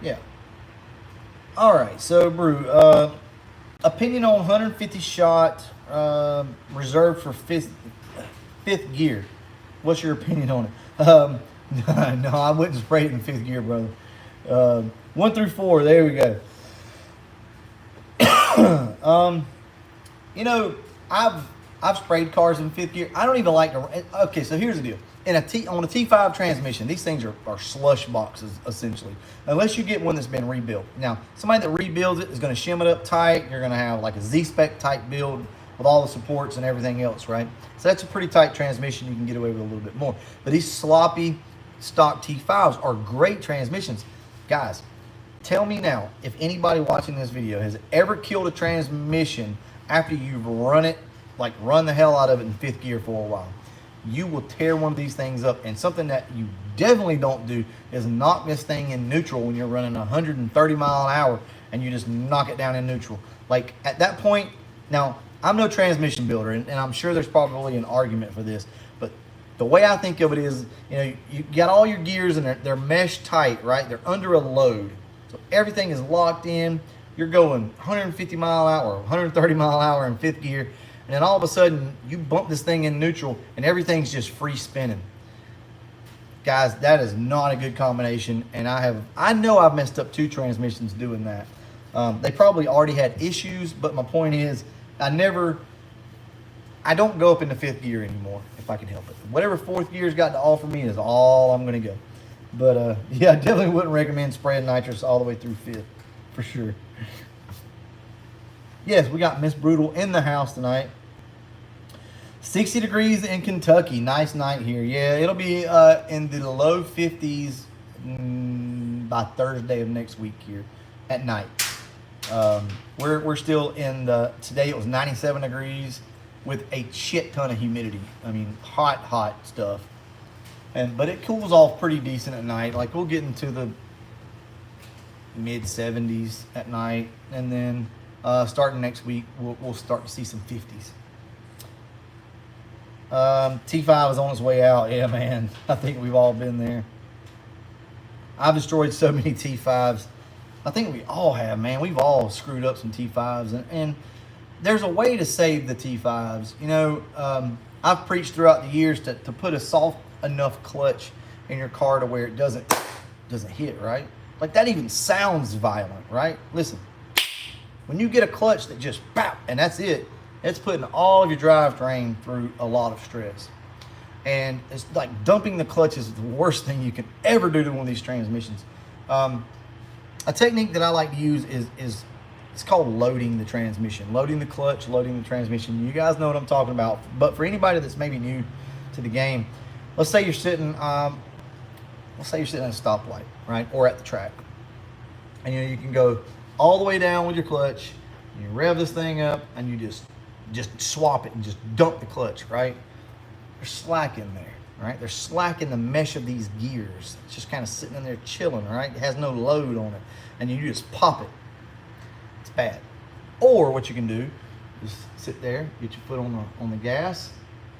Yeah. All right, so Brew, opinion on 150 shot reserved for fifth gear. What's your opinion on it? No, I wouldn't spray it in fifth gear, brother. 1 through 4, there we go. You know, I've sprayed cars in fifth gear. I don't even like to. Okay, so here's the deal. On a T5 transmission, these things are slush boxes, essentially. Unless you get one that's been rebuilt. Now, somebody that rebuilds it is going to shim it up tight. You're going to have like a Z-Spec type build with all the supports and everything else, right? So that's a pretty tight transmission. You can get away with a little bit more. But these sloppy stock T5s are great transmissions. Guys, tell me now, if anybody watching this video has ever killed a transmission after you've run it, like run the hell out of it in fifth gear for a while. You will tear one of these things up. And something that you definitely don't do is knock this thing in neutral when you're running 130 mile an hour and you just knock it down in neutral. Like at that point, now I'm no transmission builder and I'm sure there's probably an argument for this, but the way I think of it is, you know, you got all your gears and they're meshed tight, right? They're under a load. So everything is locked in. You're going 150 mile an hour, 130 mile an hour in fifth gear. And then all of a sudden, you bump this thing in neutral, and everything's just free spinning. Guys, that is not a good combination, and I know I've messed up 2 transmissions doing that. They probably already had issues, but my point is, I don't go up into fifth gear anymore if I can help it. Whatever fourth gear's got to offer me is all I'm going to go. But yeah, I definitely wouldn't recommend spraying nitrous all the way through fifth, for sure. Yes, we got Miss Brutal in the house tonight. 60 degrees in Kentucky. Nice night here. Yeah, it'll be in the low 50s by Thursday of next week here at night. We're still in today it was 97 degrees with a shit ton of humidity. I mean, hot stuff. But it cools off pretty decent at night. Like we'll get into the mid 70s at night, and then starting next week we'll start to see some 50s. T5 is on its way out. Yeah, man. I think we've all been there. I've destroyed so many T5s. I think we all have, man. We've all screwed up some T5s. And there's a way to save the T5s. You know, I've preached throughout the years to put a soft enough clutch in your car to where it doesn't hit, right? Like that even sounds violent, right? Listen, when you get a clutch that just bap, and that's it, it's putting all of your drivetrain through a lot of stress. And it's like dumping the clutch is the worst thing you can ever do to one of these transmissions. A technique that I like to use is It's called loading the transmission, loading the clutch, loading the transmission. You guys know what I'm talking about. But for anybody that's maybe new to the game, let's say you're sitting at a stoplight, right, or at the track, and you can go all the way down with your clutch. You rev this thing up, and you just swap it and just dump the clutch, right? There's slack in there, right? There's slack in the mesh of these gears. It's just kind of sitting in there chilling, right? It has no load on it, and you just pop it. It's bad. Or what you can do is sit there, get your foot on the gas,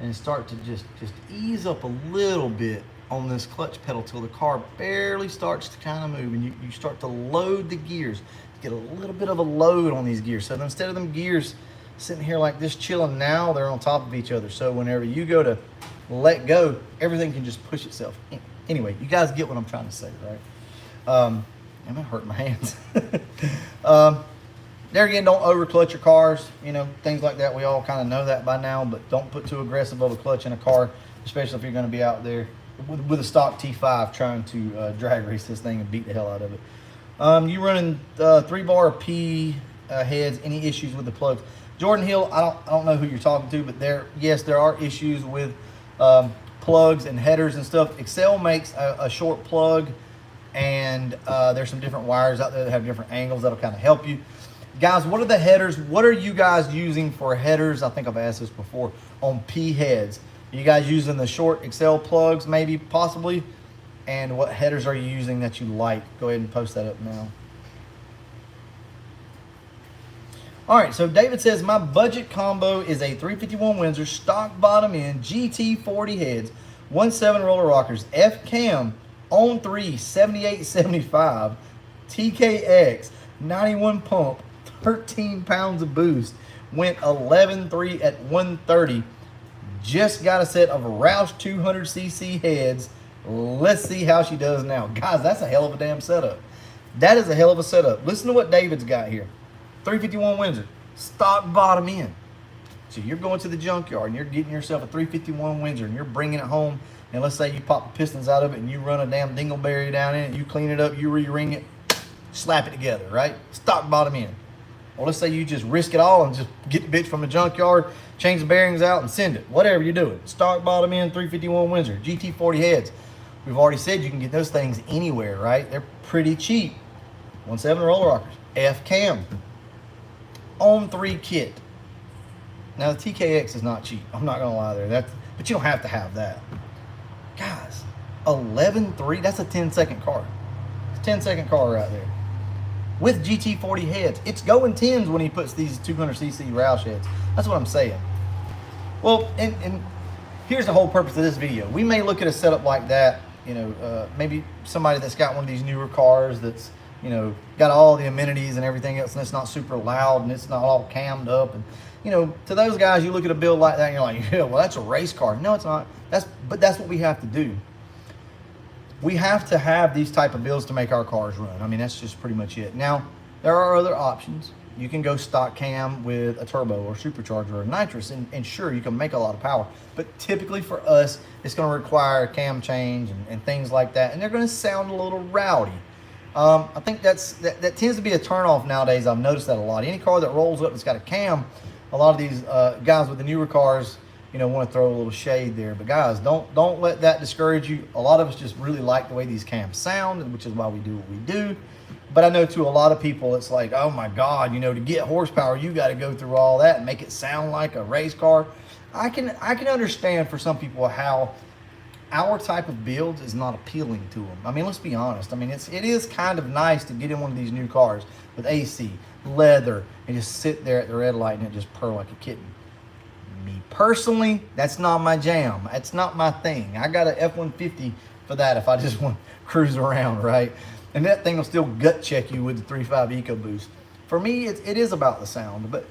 and start to just ease up a little bit on this clutch pedal till the car barely starts to kind of move, and you start to load the gears, get a little bit of a load on these gears. So instead of them gears sitting here like this chilling, now they're on top of each other. So whenever you go to let go, everything can just push itself. Anyway, you guys get what I'm trying to say, right? Am I hurting my hands? There again, don't over clutch your cars, things like that. We all kind of know that by now, but don't put too aggressive of a clutch in a car, especially if you're going to be out there with a stock T5 trying to drag race this thing and beat the hell out of it. You running 3-bar P heads, any issues with the plugs? Jordan Hill, I don't know who you're talking to, but there are issues with plugs and headers and stuff. Excel makes a short plug, and there's some different wires out there that have different angles that'll kind of help you. Guys, what are the headers? What are you guys using for headers? I think I've asked this before on P heads. Are you guys using the short Excel plugs, maybe, possibly? And what headers are you using that you like? Go ahead and post that up now. All right, so David says, my budget combo is a 351 Windsor, stock bottom end, GT40 heads, 1.7 roller rockers, F cam, on 3, 7875, TKX, 91 pump, 13 pounds of boost, went 11.3 at 130. Just got a set of Roush 200cc heads. Let's see how she does now. Guys, that's a hell of a damn setup. That is a hell of a setup. Listen to what David's got here. 351 Windsor, stock bottom end. So you're going to the junkyard and you're getting yourself a 351 Windsor and you're bringing it home. And let's say you pop the pistons out of it and you run a damn dingleberry down in it. You clean it up, you re-ring it, slap it together, right? Stock bottom end. Or let's say you just risk it all and just get the bitch from the junkyard, change the bearings out and send it. Whatever you're doing. Stock bottom end, 351 Windsor, GT40 heads. We've already said you can get those things anywhere, right? They're pretty cheap. 1.7 roller rockers, F cam, on 3 kit. Now the TKX is not cheap. I'm not gonna lie there. But you don't have to have that. Guys, 11.3, that's a 10-second car. It's a 10-second car right there. With GT40 heads. It's going 10s when he puts these 200cc Roush heads. That's what I'm saying. Well, and here's the whole purpose of this video. We may look at a setup like that, maybe somebody that's got one of these newer cars that's, got all the amenities and everything else, and it's not super loud and it's not all cammed up. And, to those guys, you look at a build like that and you're like, yeah, well, that's a race car. No, it's not. But that's what we have to do. We have to have these type of builds to make our cars run. I mean, that's just pretty much it. Now, there are other options. You can go stock cam with a turbo or supercharger or nitrous, and sure, you can make a lot of power. But typically for us, it's going to require a cam change and things like that, and they're going to sound a little rowdy. I think that tends to be a turnoff nowadays. I've noticed that a lot. Any car that rolls up that's got a cam, a lot of these guys with the newer cars, want to throw a little shade there. But guys, don't let that discourage you. A lot of us just really like the way these cams sound, which is why we do what we do. But I know to a lot of people, it's like, oh my God, to get horsepower, you got to go through all that and make it sound like a race car. I can understand for some people how our type of builds is not appealing to them. I mean, let's be honest. I mean, it is kind of nice to get in one of these new cars with AC, leather, and just sit there at the red light and it just purr like a kitten. Me personally, that's not my jam. That's not my thing. I got an F-150 for that if I just want to cruise around, right? And that thing will still gut check you with the 3.5 EcoBoost. For me, it is about the sound. But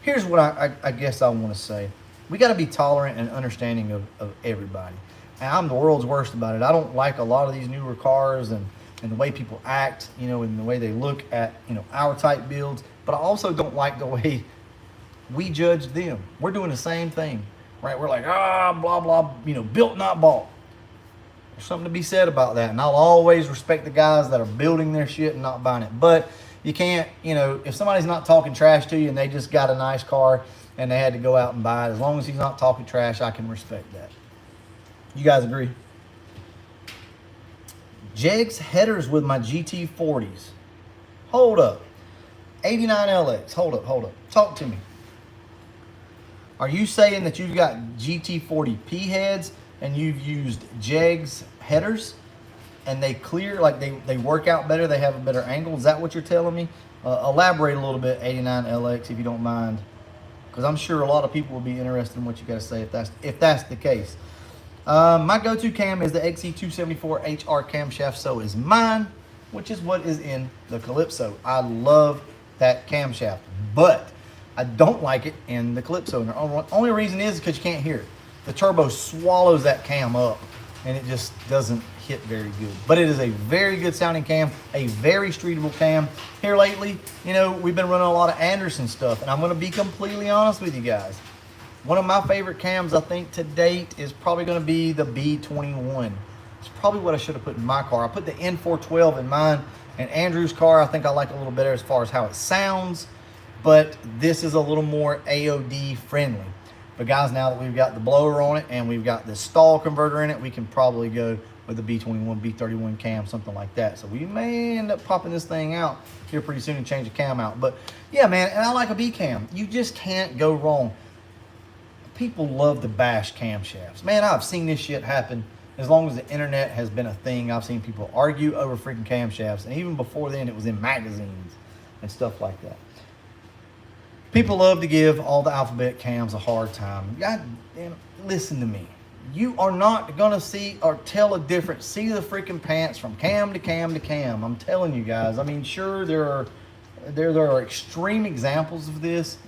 here's what I guess I want to say. We got to be tolerant and understanding of everybody. And I'm the world's worst about it. I don't like a lot of these newer cars and the way people act, and the way they look at, our type builds. But I also don't like the way we judge them. We're doing the same thing, right? We're like, blah, blah, built, not bought. There's something to be said about that. And I'll always respect the guys that are building their shit and not buying it. But You can't, you know, if somebody's not talking trash to you and they just got a nice car and they had to go out and buy it, as long as he's not talking trash, I can respect that. You guys agree? Jegs headers with my GT40s. Hold up. 89 LX. Hold up. Talk to me. Are you saying that you've got GT40P heads and you've used Jegs headers and they clear, like they work out better, they have a better angle? Is that what you're telling me? Elaborate a little bit, 89 LX, if you don't mind, because I'm sure a lot of people will be interested in what you got to say if that's the case. My go-to cam is the XE274 HR camshaft, so is mine, which is what is in the Calypso. I love that camshaft, but I don't like it in the Calypso. And the only reason is because you can't hear it. The turbo swallows that cam up, and it just doesn't hit very good. But it is a very good sounding cam, a very streetable cam. Here lately, you know, we've been running a lot of Anderson stuff, and I'm going to be completely honest with you guys. One of my favorite cams, I think, to date is probably going to be the B21. It's probably what I should have put in my car. I put the N412 in mine, and Andrew's car I think I like a little better as far as how it sounds, but this is a little more AOD friendly. But guys, now that we've got the blower on it and we've got the stall converter in it, we can probably go with the B21, B31 cam, something like that. So we may end up popping this thing out here pretty soon and change the cam out. But yeah, man, and I like a B cam. You just can't go wrong. People love to bash camshafts. Man, I've seen this shit happen. As long as the internet has been a thing, I've seen people argue over freaking camshafts. And even before then, it was in magazines and stuff like that. People love to give all the alphabet cams a hard time. God damn, listen to me. You are not going to see or tell a difference. See the freaking pants from cam to cam to cam. I'm telling you guys. I mean, sure, there are extreme examples of this.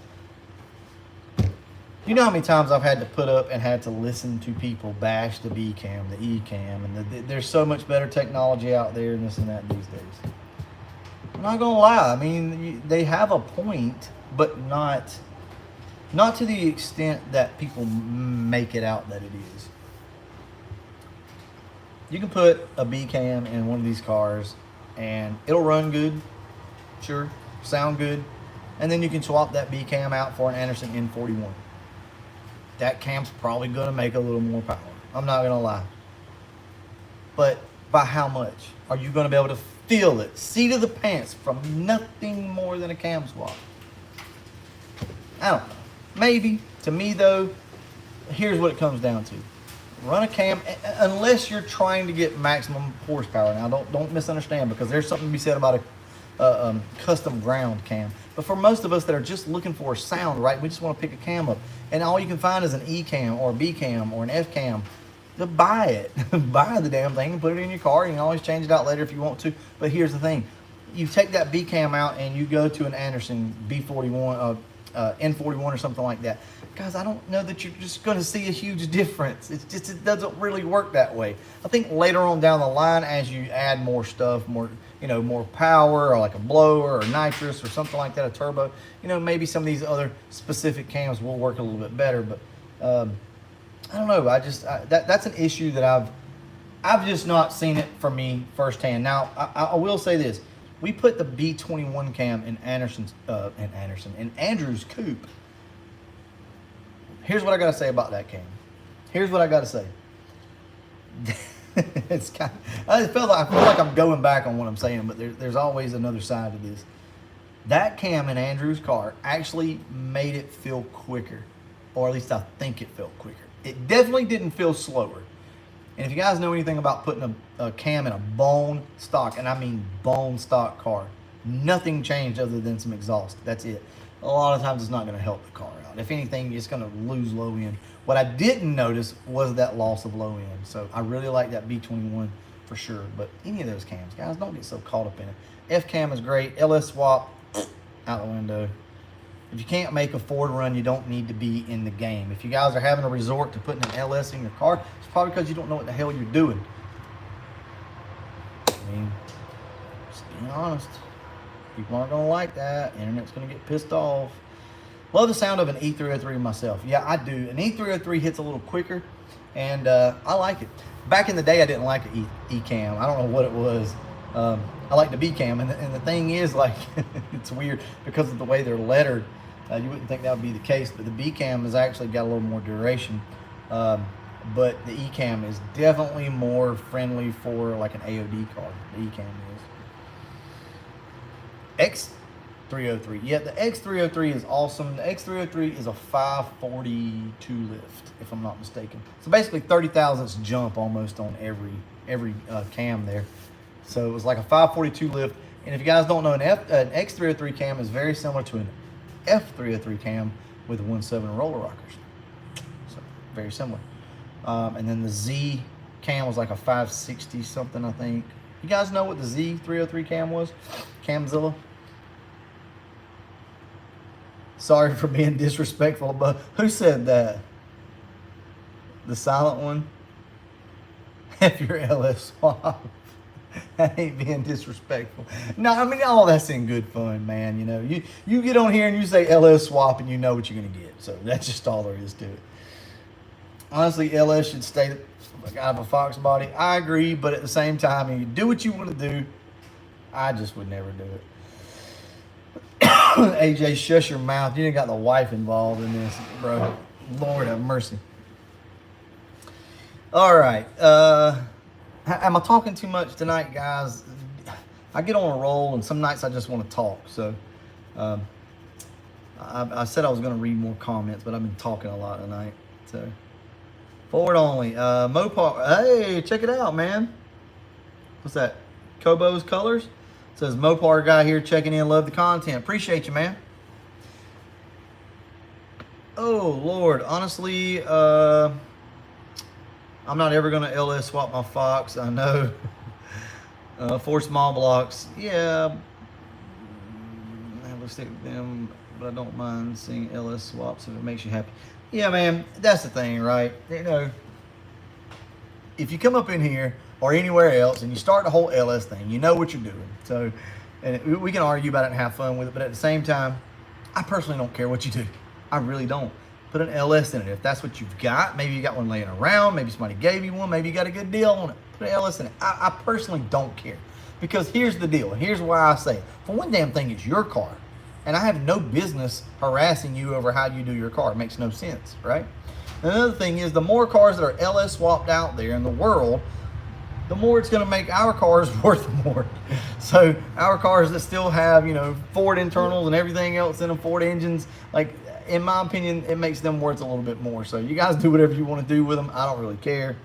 You know how many times I've had to put up and had to listen to people bash the B cam, the E cam, and there's so much better technology out there and this and that these days. I'm not gonna lie. I mean, they have a point, but not to the extent that people make it out that it is. You can put a B cam in one of these cars, and it'll run good, sure, sound good, and then you can swap that B cam out for an Anderson N41. That cam's probably going to make a little more power. I'm not going to lie. But by how much? Are you going to be able to feel it? Seat of the pants from nothing more than a cam swap. I don't know. Maybe. To me, though, here's what it comes down to. Run a cam, unless you're trying to get maximum horsepower. Now, don't misunderstand, because there's something to be said about a custom ground cam. But for most of us that are just looking for a sound, right, we just want to pick a cam up, and all you can find is an E cam or a B cam or an F cam. To buy it. Buy the damn thing and put it in your car. You can always change it out later if you want to. But here's the thing. You take that B cam out and you go to an Anderson B41, N41 or something like that. Guys, I don't know that you're just going to see a huge difference. It doesn't really work that way. I think later on down the line, as you add more stuff, more power, or like a blower or nitrous or something like that, a turbo, maybe some of these other specific cams will work a little bit better. But I don't know. That's an issue that I've just not seen it for me firsthand. Now, I will say this. We put the B21 cam in Andrew's coupe. Here's what I got to say about that cam. Here's what I got to say. I feel like I'm going back on what I'm saying, but there's always another side to this. That cam in Andrew's car actually made it feel quicker, or at least I think it felt quicker. It definitely didn't feel slower. And if you guys know anything about putting a cam in a bone stock, and I mean bone stock car, nothing changed other than some exhaust. That's it. A lot of times it's not going to help the car out. If anything, it's going to lose low end. What I didn't notice was that loss of low end. So I really like that B21 for sure. But any of those cams, guys, don't get so caught up in it. F cam is great. LS swap, out the window. If you can't make a Ford run, you don't need to be in the game. If you guys are having a resort to putting an LS in your car, it's probably because you don't know what the hell you're doing. I mean, just being honest. People aren't going to like that. Internet's going to get pissed off. Love the sound of an E303 myself. Yeah, I do. An E303 hits a little quicker, and I like it. Back in the day, I didn't like an E-cam. I don't know what it was. I like the B cam, and the thing is, like, it's weird because of the way they're lettered. You wouldn't think that would be the case, but the B cam has actually got a little more duration. But the E cam is definitely more friendly for like an AOD car. The E cam is. X303. Yeah, the X303 is awesome. The X303 is a 542 lift, if I'm not mistaken. So basically 30 thousandths jump almost on every cam there. So it was like a 542 lift. And if you guys don't know, an X303 cam is very similar to an F303 cam with 1.7 roller rockers. So very similar. And then the Z cam was like a 560 something, I think. You guys know what the Z303 cam was? Camzilla. Sorry for being disrespectful, but who said that? The silent one? F your LS swap. That ain't being disrespectful. No, I mean, all that's in good fun, man. You know, you get on here and you say LS swap and you know what you're going to get. So that's just all there is to it. Honestly, LS should stay out of a Fox body. I agree, but at the same time, you do what you want to do. I just would never do it. AJ, shush your mouth. You ain't got the wife involved in this, bro. Lord have mercy. All right. Am I talking too much tonight, guys? I get on a roll, and some nights I just want to talk. So I said I was going to read more comments, but I've been talking a lot tonight. So forward only. Mopar. Hey, check it out, man. What's that? Kobo's Colors? Says Mopar guy here checking in. Love the content. Appreciate you, man. Oh, Lord. Honestly, I'm not ever going to LS swap my Fox. I know. 4 small blocks. Yeah. I have to stick with them, but I don't mind seeing LS swaps if it makes you happy. Yeah, man. That's the thing, right? You know, if you come up in here or anywhere else and you start the whole LS thing, you know what you're doing. So, and we can argue about it and have fun with it, but at the same time, I personally don't care what you do. I really don't. Put an LS in it. If that's what you've got, maybe you got one laying around, maybe somebody gave you one, maybe you got a good deal on it. Put an LS in it. I personally don't care. Because here's the deal, and here's why I say it. For one damn thing, it's your car. And I have no business harassing you over how you do your car. It makes no sense, right? Another thing is, the more cars that are LS swapped out there in the world, the more it's going to make our cars worth more. So our cars that still have, you know, Ford internals and everything else in them, Ford engines, like, in my opinion, it makes them worth a little bit more. So you guys do whatever you want to do with them. I don't really care.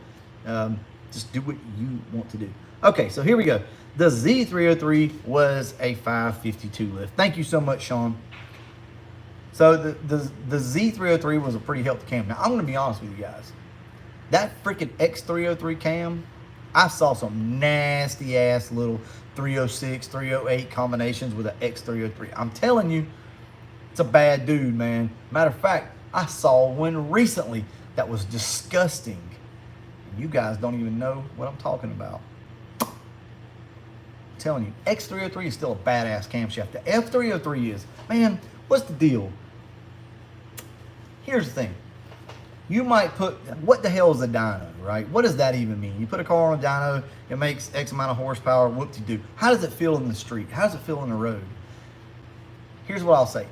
Just do what you want to do. Okay, so here we go. The Z303 was a 552 lift. Thank you so much, Sean. So the Z303 was a pretty healthy cam. Now, I'm going to be honest with you guys. That freaking X303 cam, I saw some nasty ass little 306, 308 combinations with an X303. I'm telling you, it's a bad dude, man. Matter of fact, I saw one recently that was disgusting. You guys don't even know what I'm talking about. I'm telling you, X303 is still a badass camshaft. The F303 is, man, what's the deal? Here's the thing. You might put, what the hell is a dyno, right? What does that even mean? You put a car on a dyno, it makes X amount of horsepower, whoop-de-doo. How does it feel in the street? How does it feel on the road? Here's what I'll say.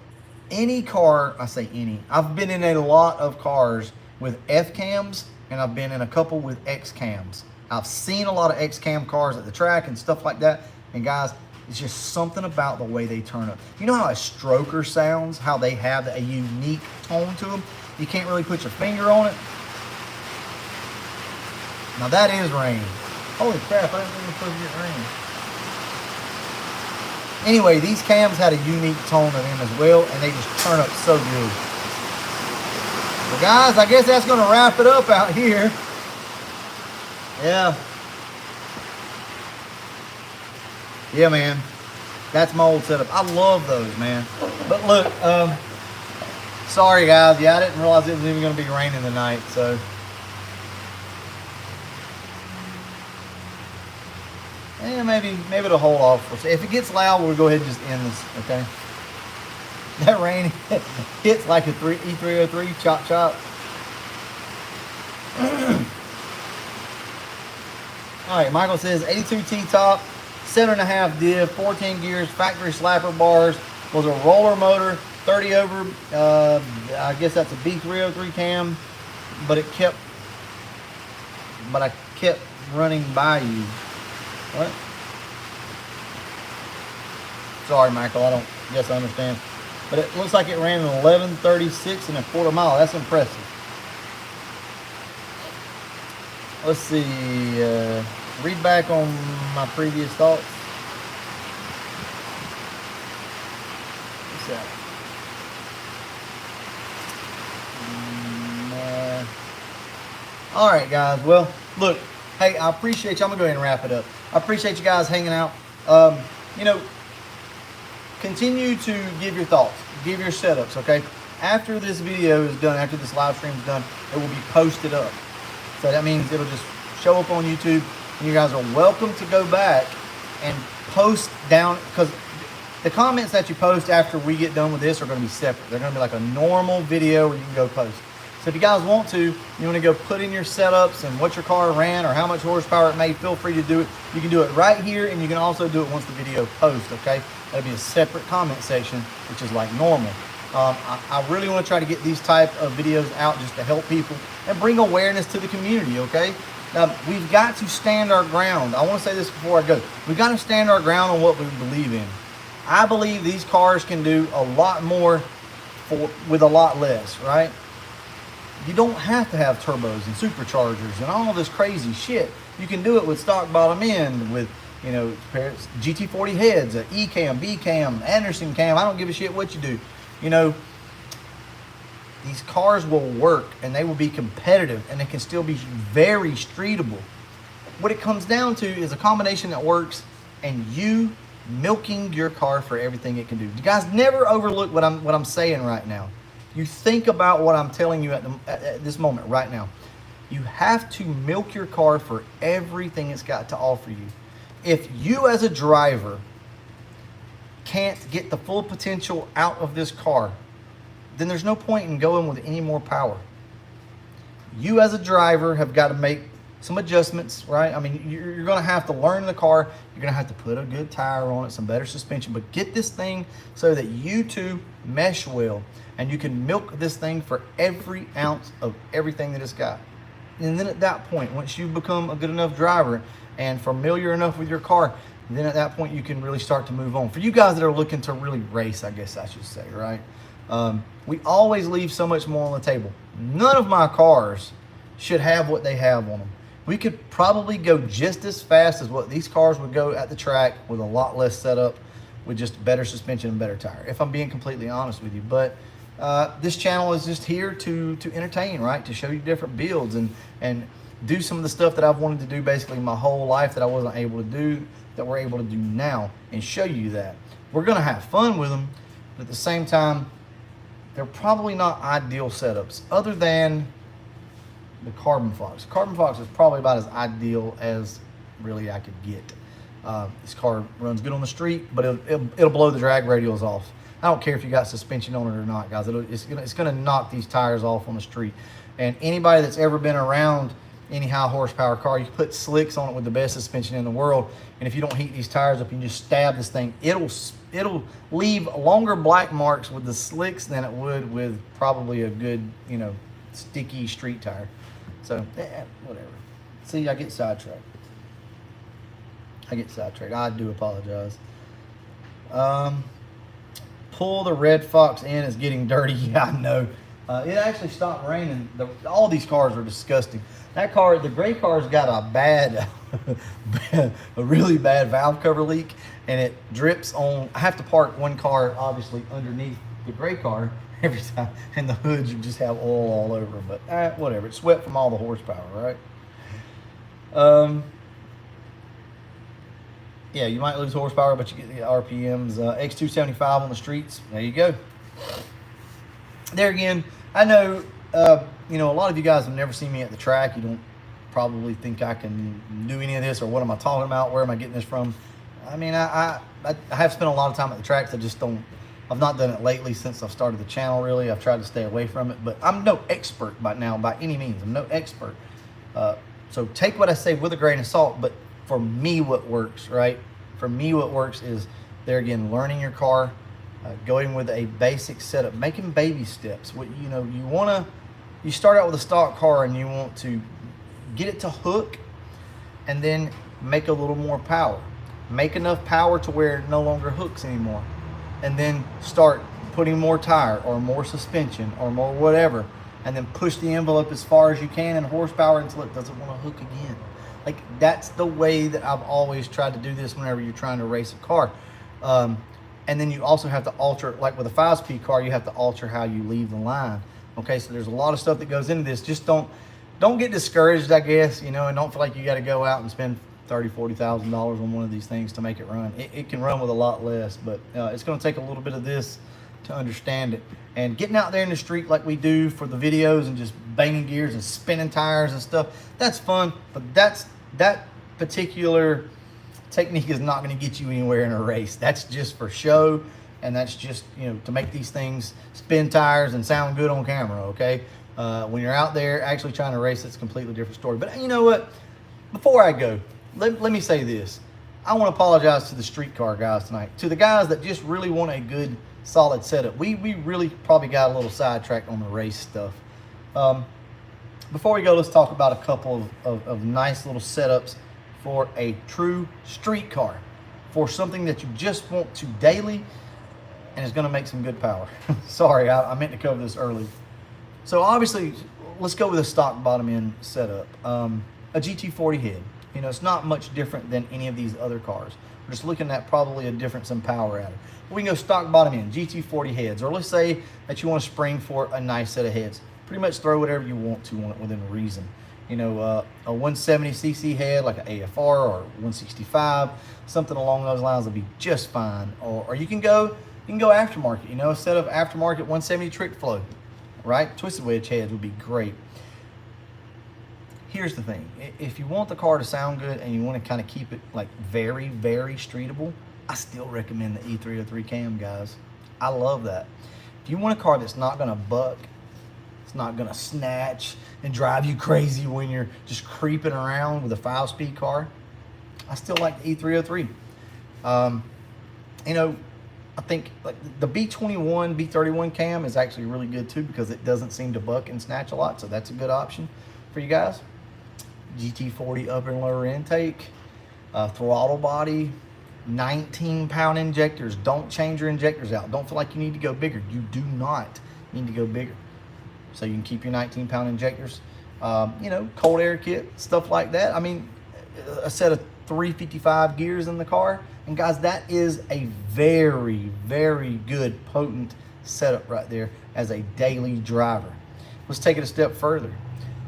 Any car, I say any, I've been in a lot of cars with F cams, and I've been in a couple with X cams. I've seen a lot of X cam cars at the track and stuff like that. And guys, it's just something about the way they turn up. You know how a stroker sounds? How they have a unique tone to them? You can't really put your finger on it. Now that is rain. Holy crap, I didn't think we were supposed to get rain. Anyway, these cams had a unique tone to them as well, and they just turn up so good. Well, guys, I guess that's going to wrap it up out here. Yeah. Yeah, man. That's my old setup. I love those, man. But look, sorry, guys. Yeah, I didn't realize it was even going to be raining tonight, so. Maybe it'll hold off. If it gets loud, we'll go ahead and just end this, okay? That rain hits like a E303, chop, chop. All right, Michael says 82 T-top, 7.5 div, 14 gears, factory slapper bars, was a roller motor, 30 over, I guess that's a B303 cam, but I kept running by you. What? Sorry, Michael, I don't guess I understand. But it looks like it ran an 11:36 and a quarter mile. That's impressive. Let's see, read back on my previous thoughts. What's that? All right, guys. Well, look, hey, I appreciate you. I'm going to go ahead and wrap it up. I appreciate you guys hanging out. You know, continue to give your thoughts, give your setups, okay? After this video is done, after this live stream is done, it will be posted up. So that means it'll just show up on YouTube, and you guys are welcome to go back and post down, because the comments that you post after we get done with this are going to be separate. They're going to be like a normal video where you can go post. So if you guys want to, you want to go put in your setups and what your car ran or how much horsepower it made, feel free to do it. You can do it right here, and you can also do it once the video posts, okay? That'll be a separate comment section, which is like normal. I really want to try to get these type of videos out just to help people and bring awareness to the community, okay? Now, we've got to stand our ground. I want to say this before I go. We've got to stand our ground on what we believe in. I believe these cars can do a lot more with a lot less, right? You don't have to have turbos and superchargers and all this crazy shit. You can do it with stock bottom end, with, you know, GT40 heads, a E cam, B cam, Anderson cam. I don't give a shit what you do. You know, these cars will work and they will be competitive, and they can still be very streetable. What it comes down to is a combination that works and you milking your car for everything it can do. You guys never overlook what I'm saying right now. You think about what I'm telling you at this moment right now. You have to milk your car for everything it's got to offer you. If you as a driver can't get the full potential out of this car, then there's no point in going with any more power. You as a driver have got to make some adjustments, right? I mean, you're going to have to learn the car. You're going to have to put a good tire on it, some better suspension, but get this thing so that you two mesh well, and you can milk this thing for every ounce of everything that it's got. And then at that point, once you become a good enough driver and familiar enough with your car, then at that point you can really start to move on. For you guys that are looking to really race, I guess I should say, right? We always leave so much more on the table. None of my cars should have what they have on them. We could probably go just as fast as what these cars would go at the track with a lot less setup, with just better suspension and better tire, if I'm being completely honest with you. But this channel is just here to entertain, right? To show you different builds and do some of the stuff that I've wanted to do basically my whole life that I wasn't able to do, that we're able to do now, and show you that. We're gonna have fun with them, but at the same time, they're probably not ideal setups, other than the Carbon Fox. Carbon Fox is probably about as ideal as really I could get. This car runs good on the street, but it'll blow the drag radials off. I don't care if you got suspension on it or not, guys. It's gonna knock these tires off on the street. And anybody that's ever been around any high horsepower car, you put slicks on it with the best suspension in the world, and if you don't heat these tires up, you just stab this thing, it'll leave longer black marks with the slicks than it would with probably a good, you know, sticky street tire. So whatever. See, I get sidetracked. I do apologize. Pull the red Fox in, is getting dirty. Yeah, I know. It actually stopped raining. All these cars are disgusting. That car, the gray car's got a really bad valve cover leak, and it drips on. I have to park one car obviously underneath the gray car every time, and the hoods just have oil all over them. But whatever. It's sweat from all the horsepower, right? Yeah, you might lose horsepower, but you get the RPMs. X275 on the streets. There you go. There again, I know, you know, a lot of you guys have never seen me at the track. You don't probably think I can do any of this, or what am I talking about? Where am I getting this from? I mean, I have spent a lot of time at the tracks. I've not done it lately since I've started the channel, really. I've tried to stay away from it, but I'm no expert by now, by any means. I'm no expert. So take what I say with a grain of salt, but for me, what works, right? For me, what works is, there again, learning your car, going with a basic setup, making baby steps. What you start out with a stock car and you want to get it to hook, and then make a little more power. Make enough power to where it no longer hooks anymore, and then start putting more tire or more suspension or more whatever, and then push the envelope as far as you can in horsepower until it doesn't want to hook again. Like, that's the way that I've always tried to do this whenever you're trying to race a car. And then you also have to alter, like with a 5-speed car, you have to alter how you leave the line. Okay, so there's a lot of stuff that goes into this. Just don't get discouraged, I guess, and don't feel like you got to go out and spend $30,000-$40,000 on one of these things to make it run. It can run with a lot less, but it's going to take a little bit of this to understand it. And getting out there in the street like we do for the videos and just banging gears and spinning tires and stuff, that's fun, but that particular technique is not going to get you anywhere in a race. That's just for show, and that's just to make these things spin tires and sound good on camera. Okay, when you're out there actually trying to race, it's a completely different story. But you know what, before I go, let me say this. I want to apologize to the street car guys tonight, to the guys that just really want a good solid setup. We really probably got a little sidetracked on the race stuff. Before we go, let's talk about a couple of nice little setups for a true street car, for something that you just want to daily and is going to make some good power. Sorry, I meant to cover this early. So obviously, let's go with a stock bottom end setup. A GT40 head. It's not much different than any of these other cars. We're just looking at probably a difference in power at it. We can go stock bottom end, GT40 heads, or let's say that you want to spring for a nice set of heads. Pretty much throw whatever you want to on it within reason. A 170cc head like an AFR or 165, something along those lines will be just fine. Or you can go aftermarket. A set of aftermarket 170 trick flow, right? Twisted wedge heads would be great. Here's the thing. If you want the car to sound good and you want to kind of keep it like very, very streetable, I still recommend the E303 cam, guys. I love that. If you want a car that's not going to buck, it's not going to snatch and drive you crazy when you're just creeping around with a 5-speed car, I still like the E303. I think like the B21, B31 cam is actually really good too, because it doesn't seem to buck and snatch a lot, so that's a good option for you guys. GT40 upper and lower intake, throttle body, 19-pound injectors. Don't change your injectors out. Don't feel like you need to go bigger. You do not need to go bigger. So you can keep your 19-pound injectors. Cold air kit, stuff like that. I mean, a set of 355 gears in the car. And guys, that is a very, very good, potent setup right there as a daily driver. Let's take it a step further.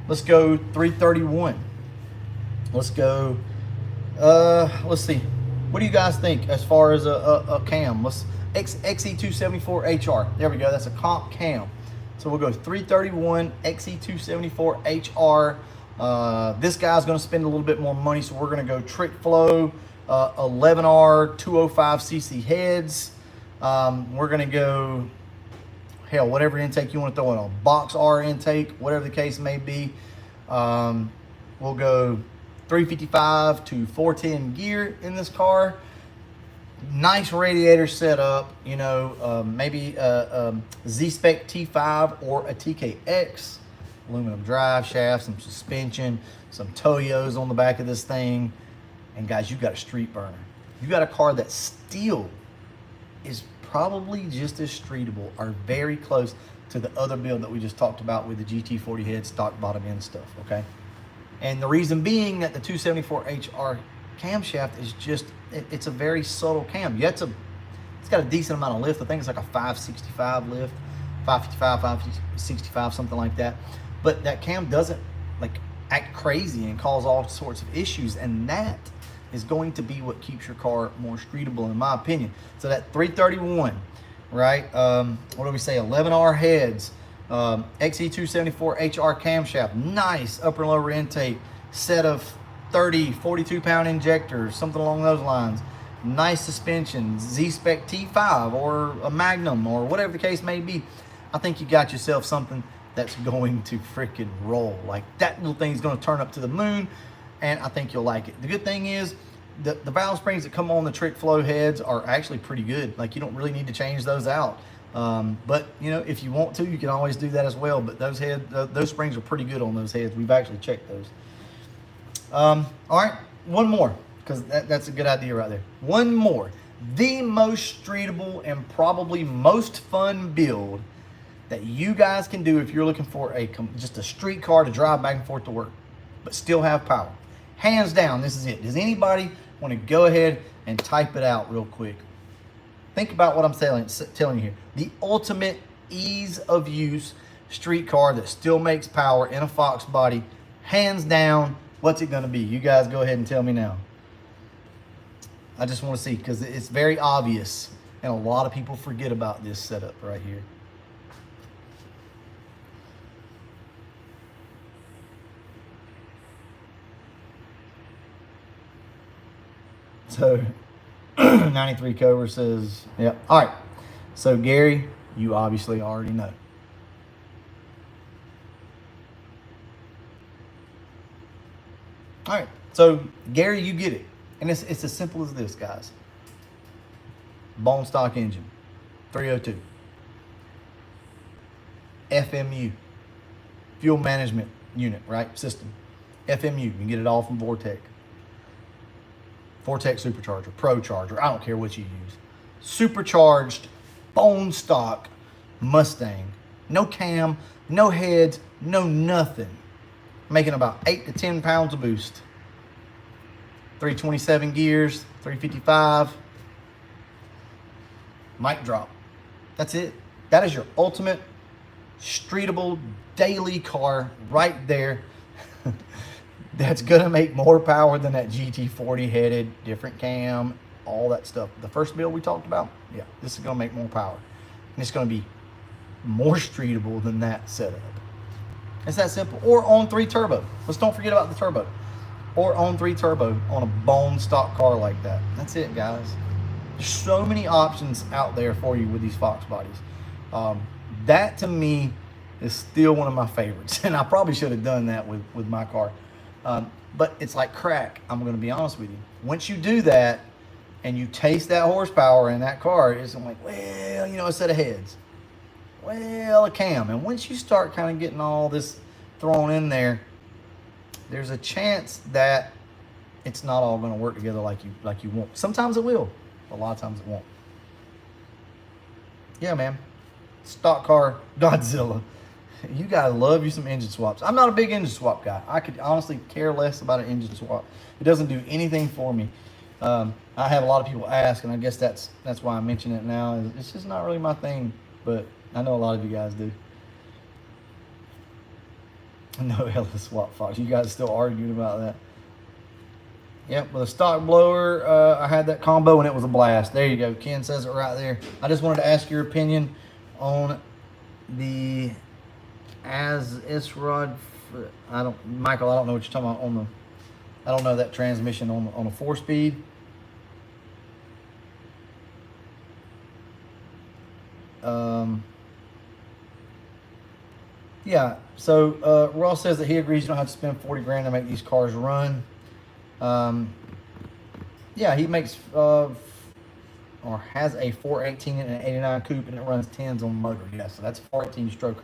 Let's go 331. Let's go, let's see. What do you guys think as far as a cam? Let's XE274HR. There we go. That's a comp cam. So we'll go 331 XE274HR. This guy's going to spend a little bit more money, so we're going to go trick flow, 11R 205cc heads. We're going to go, hell, whatever intake you want to throw in, a box R intake, whatever the case may be. We'll go 355 to 410 gear in this car. Nice radiator setup, maybe a Z-Spec T5 or a TKX. Aluminum drive shaft, some suspension, some Toyos on the back of this thing. And guys, you got a street burner. You got a car that still is probably just as streetable or very close to the other build that we just talked about with the GT40 head stock bottom end stuff, okay? And the reason being that the 274HR camshaft is just, it's a very subtle cam. It's got a decent amount of lift. I think it's like a 565 lift, 555, 565, something like that. But that cam doesn't like act crazy and cause all sorts of issues, and that is going to be what keeps your car more streetable, in my opinion. So that 331, right? What do we say? 11R heads, XE274HR camshaft, nice upper and lower intake, set of 30, 42-pound injectors, something along those lines. Nice suspension, Z-Spec T5 or a Magnum or whatever the case may be. I think you got yourself something that's going to freaking roll. Like, that little thing's going to turn up to the moon, and I think you'll like it. The good thing is the valve springs that come on the trick flow heads are actually pretty good. Like, you don't really need to change those out. But you know, if you want to, you can always do that as well. But those springs are pretty good on those heads. We've actually checked those. All right, one more, because that's a good idea right there. One more. The most streetable and probably most fun build that you guys can do if you're looking for just a street car to drive back and forth to work, but still have power. Hands down, this is it. Does anybody want to go ahead and type it out real quick? Think about what I'm telling you here. The ultimate ease of use street car that still makes power in a Fox body. Hands down, what's it going to be? You guys go ahead and tell me now. I just want to see, because it's very obvious, and a lot of people forget about this setup right here. So 93 Cobra says, yeah. All right. So Gary, you obviously already know. All right. So Gary, you get it. And it's as simple as this, guys. Bone stock engine, 302. FMU, fuel management unit, right? System. FMU, you can get it all from Vortec. Vortec supercharger, Pro Charger, I don't care what you use. Supercharged, bone stock Mustang. No cam, no heads, no nothing. Making about 8 to 10 pounds of boost. 327 gears, 355. Mic drop. That's it. That is your ultimate streetable daily car right there. That's gonna make more power than that GT40 headed, different cam, all that stuff. The first build we talked about, yeah, this is gonna make more power. And it's gonna be more streetable than that setup. It's that simple. Or on 3 turbo. Let's don't forget about the turbo. Or on 3 turbo on a bone stock car like that. That's it, guys. There's so many options out there for you with these Fox bodies. That to me is still one of my favorites. And I probably should have done that with my car. But it's like crack, I'm going to be honest with you. Once you do that and you taste that horsepower in that car, it's like, well, you know, a set of heads. Well, a cam. And once you start kind of getting all this thrown in there, there's a chance that it's not all going to work together like you want. Sometimes it will. A lot of times it won't. Yeah, man. Stock car Godzilla. You guys love you some engine swaps. I'm not a big engine swap guy. I could honestly care less about an engine swap. It doesn't do anything for me. I have a lot of people ask, and I guess that's why I mention it now. It's just not really my thing, but I know a lot of you guys do. No hella swap Fox. You guys still arguing about that? Yep, with a stock blower, I had that combo and it was a blast. There you go. Ken says it right there. I just wanted to ask your opinion on the Rod. Michael, I don't know what you're talking about on the. I don't know that transmission on a 4-speed. Yeah. So Ross says that he agrees you don't have to spend 40 grand to make these cars run. Yeah, he makes or has a 418 and an 89 coupe, and it runs 10s on the motor. Yeah, so that's a 418 stroker.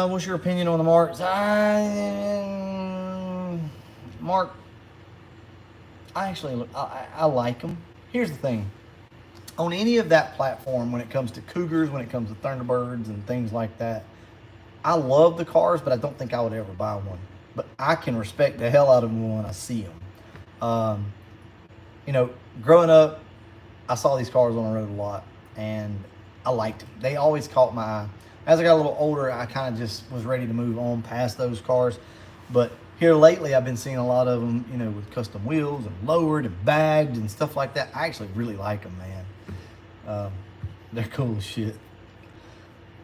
What's your opinion on the Marks? Mark, I like them. Here's the thing. On any of that platform, when it comes to Cougars, when it comes to Thunderbirds and things like that, I love the cars, but I don't think I would ever buy one. But I can respect the hell out of them when I see them. You know, growing up, I saw these cars on the road a lot, and I liked them. They always caught my eye. As I got a little older, I kind of just was ready to move on past those cars. But here lately, I've been seeing a lot of them, you know, with custom wheels and lowered and bagged and stuff like that. I actually really like them, man. They're cool as shit.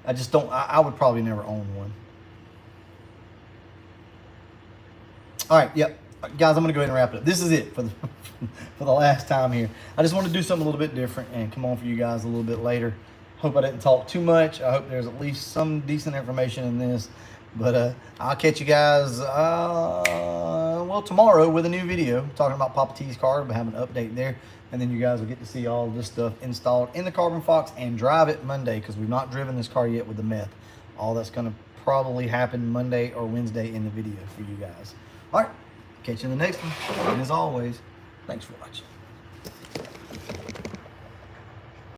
I just don't, I would probably never own one. All right, yep. Guys, I'm going to go ahead and wrap it up. This is it for the last time here. I just want to do something a little bit different and come on for you guys a little bit later. Hope I didn't talk too much. I hope there's at least some decent information in this. But I'll catch you guys well, tomorrow with a new video talking about Papa T's car. We'll have an update there. And then you guys will get to see all this stuff installed in the Carbon Fox and drive it Monday, because we've not driven this car yet with the meth. All that's going to probably happen Monday or Wednesday in the video for you guys. All right, catch you in the next one. And as always, thanks for watching.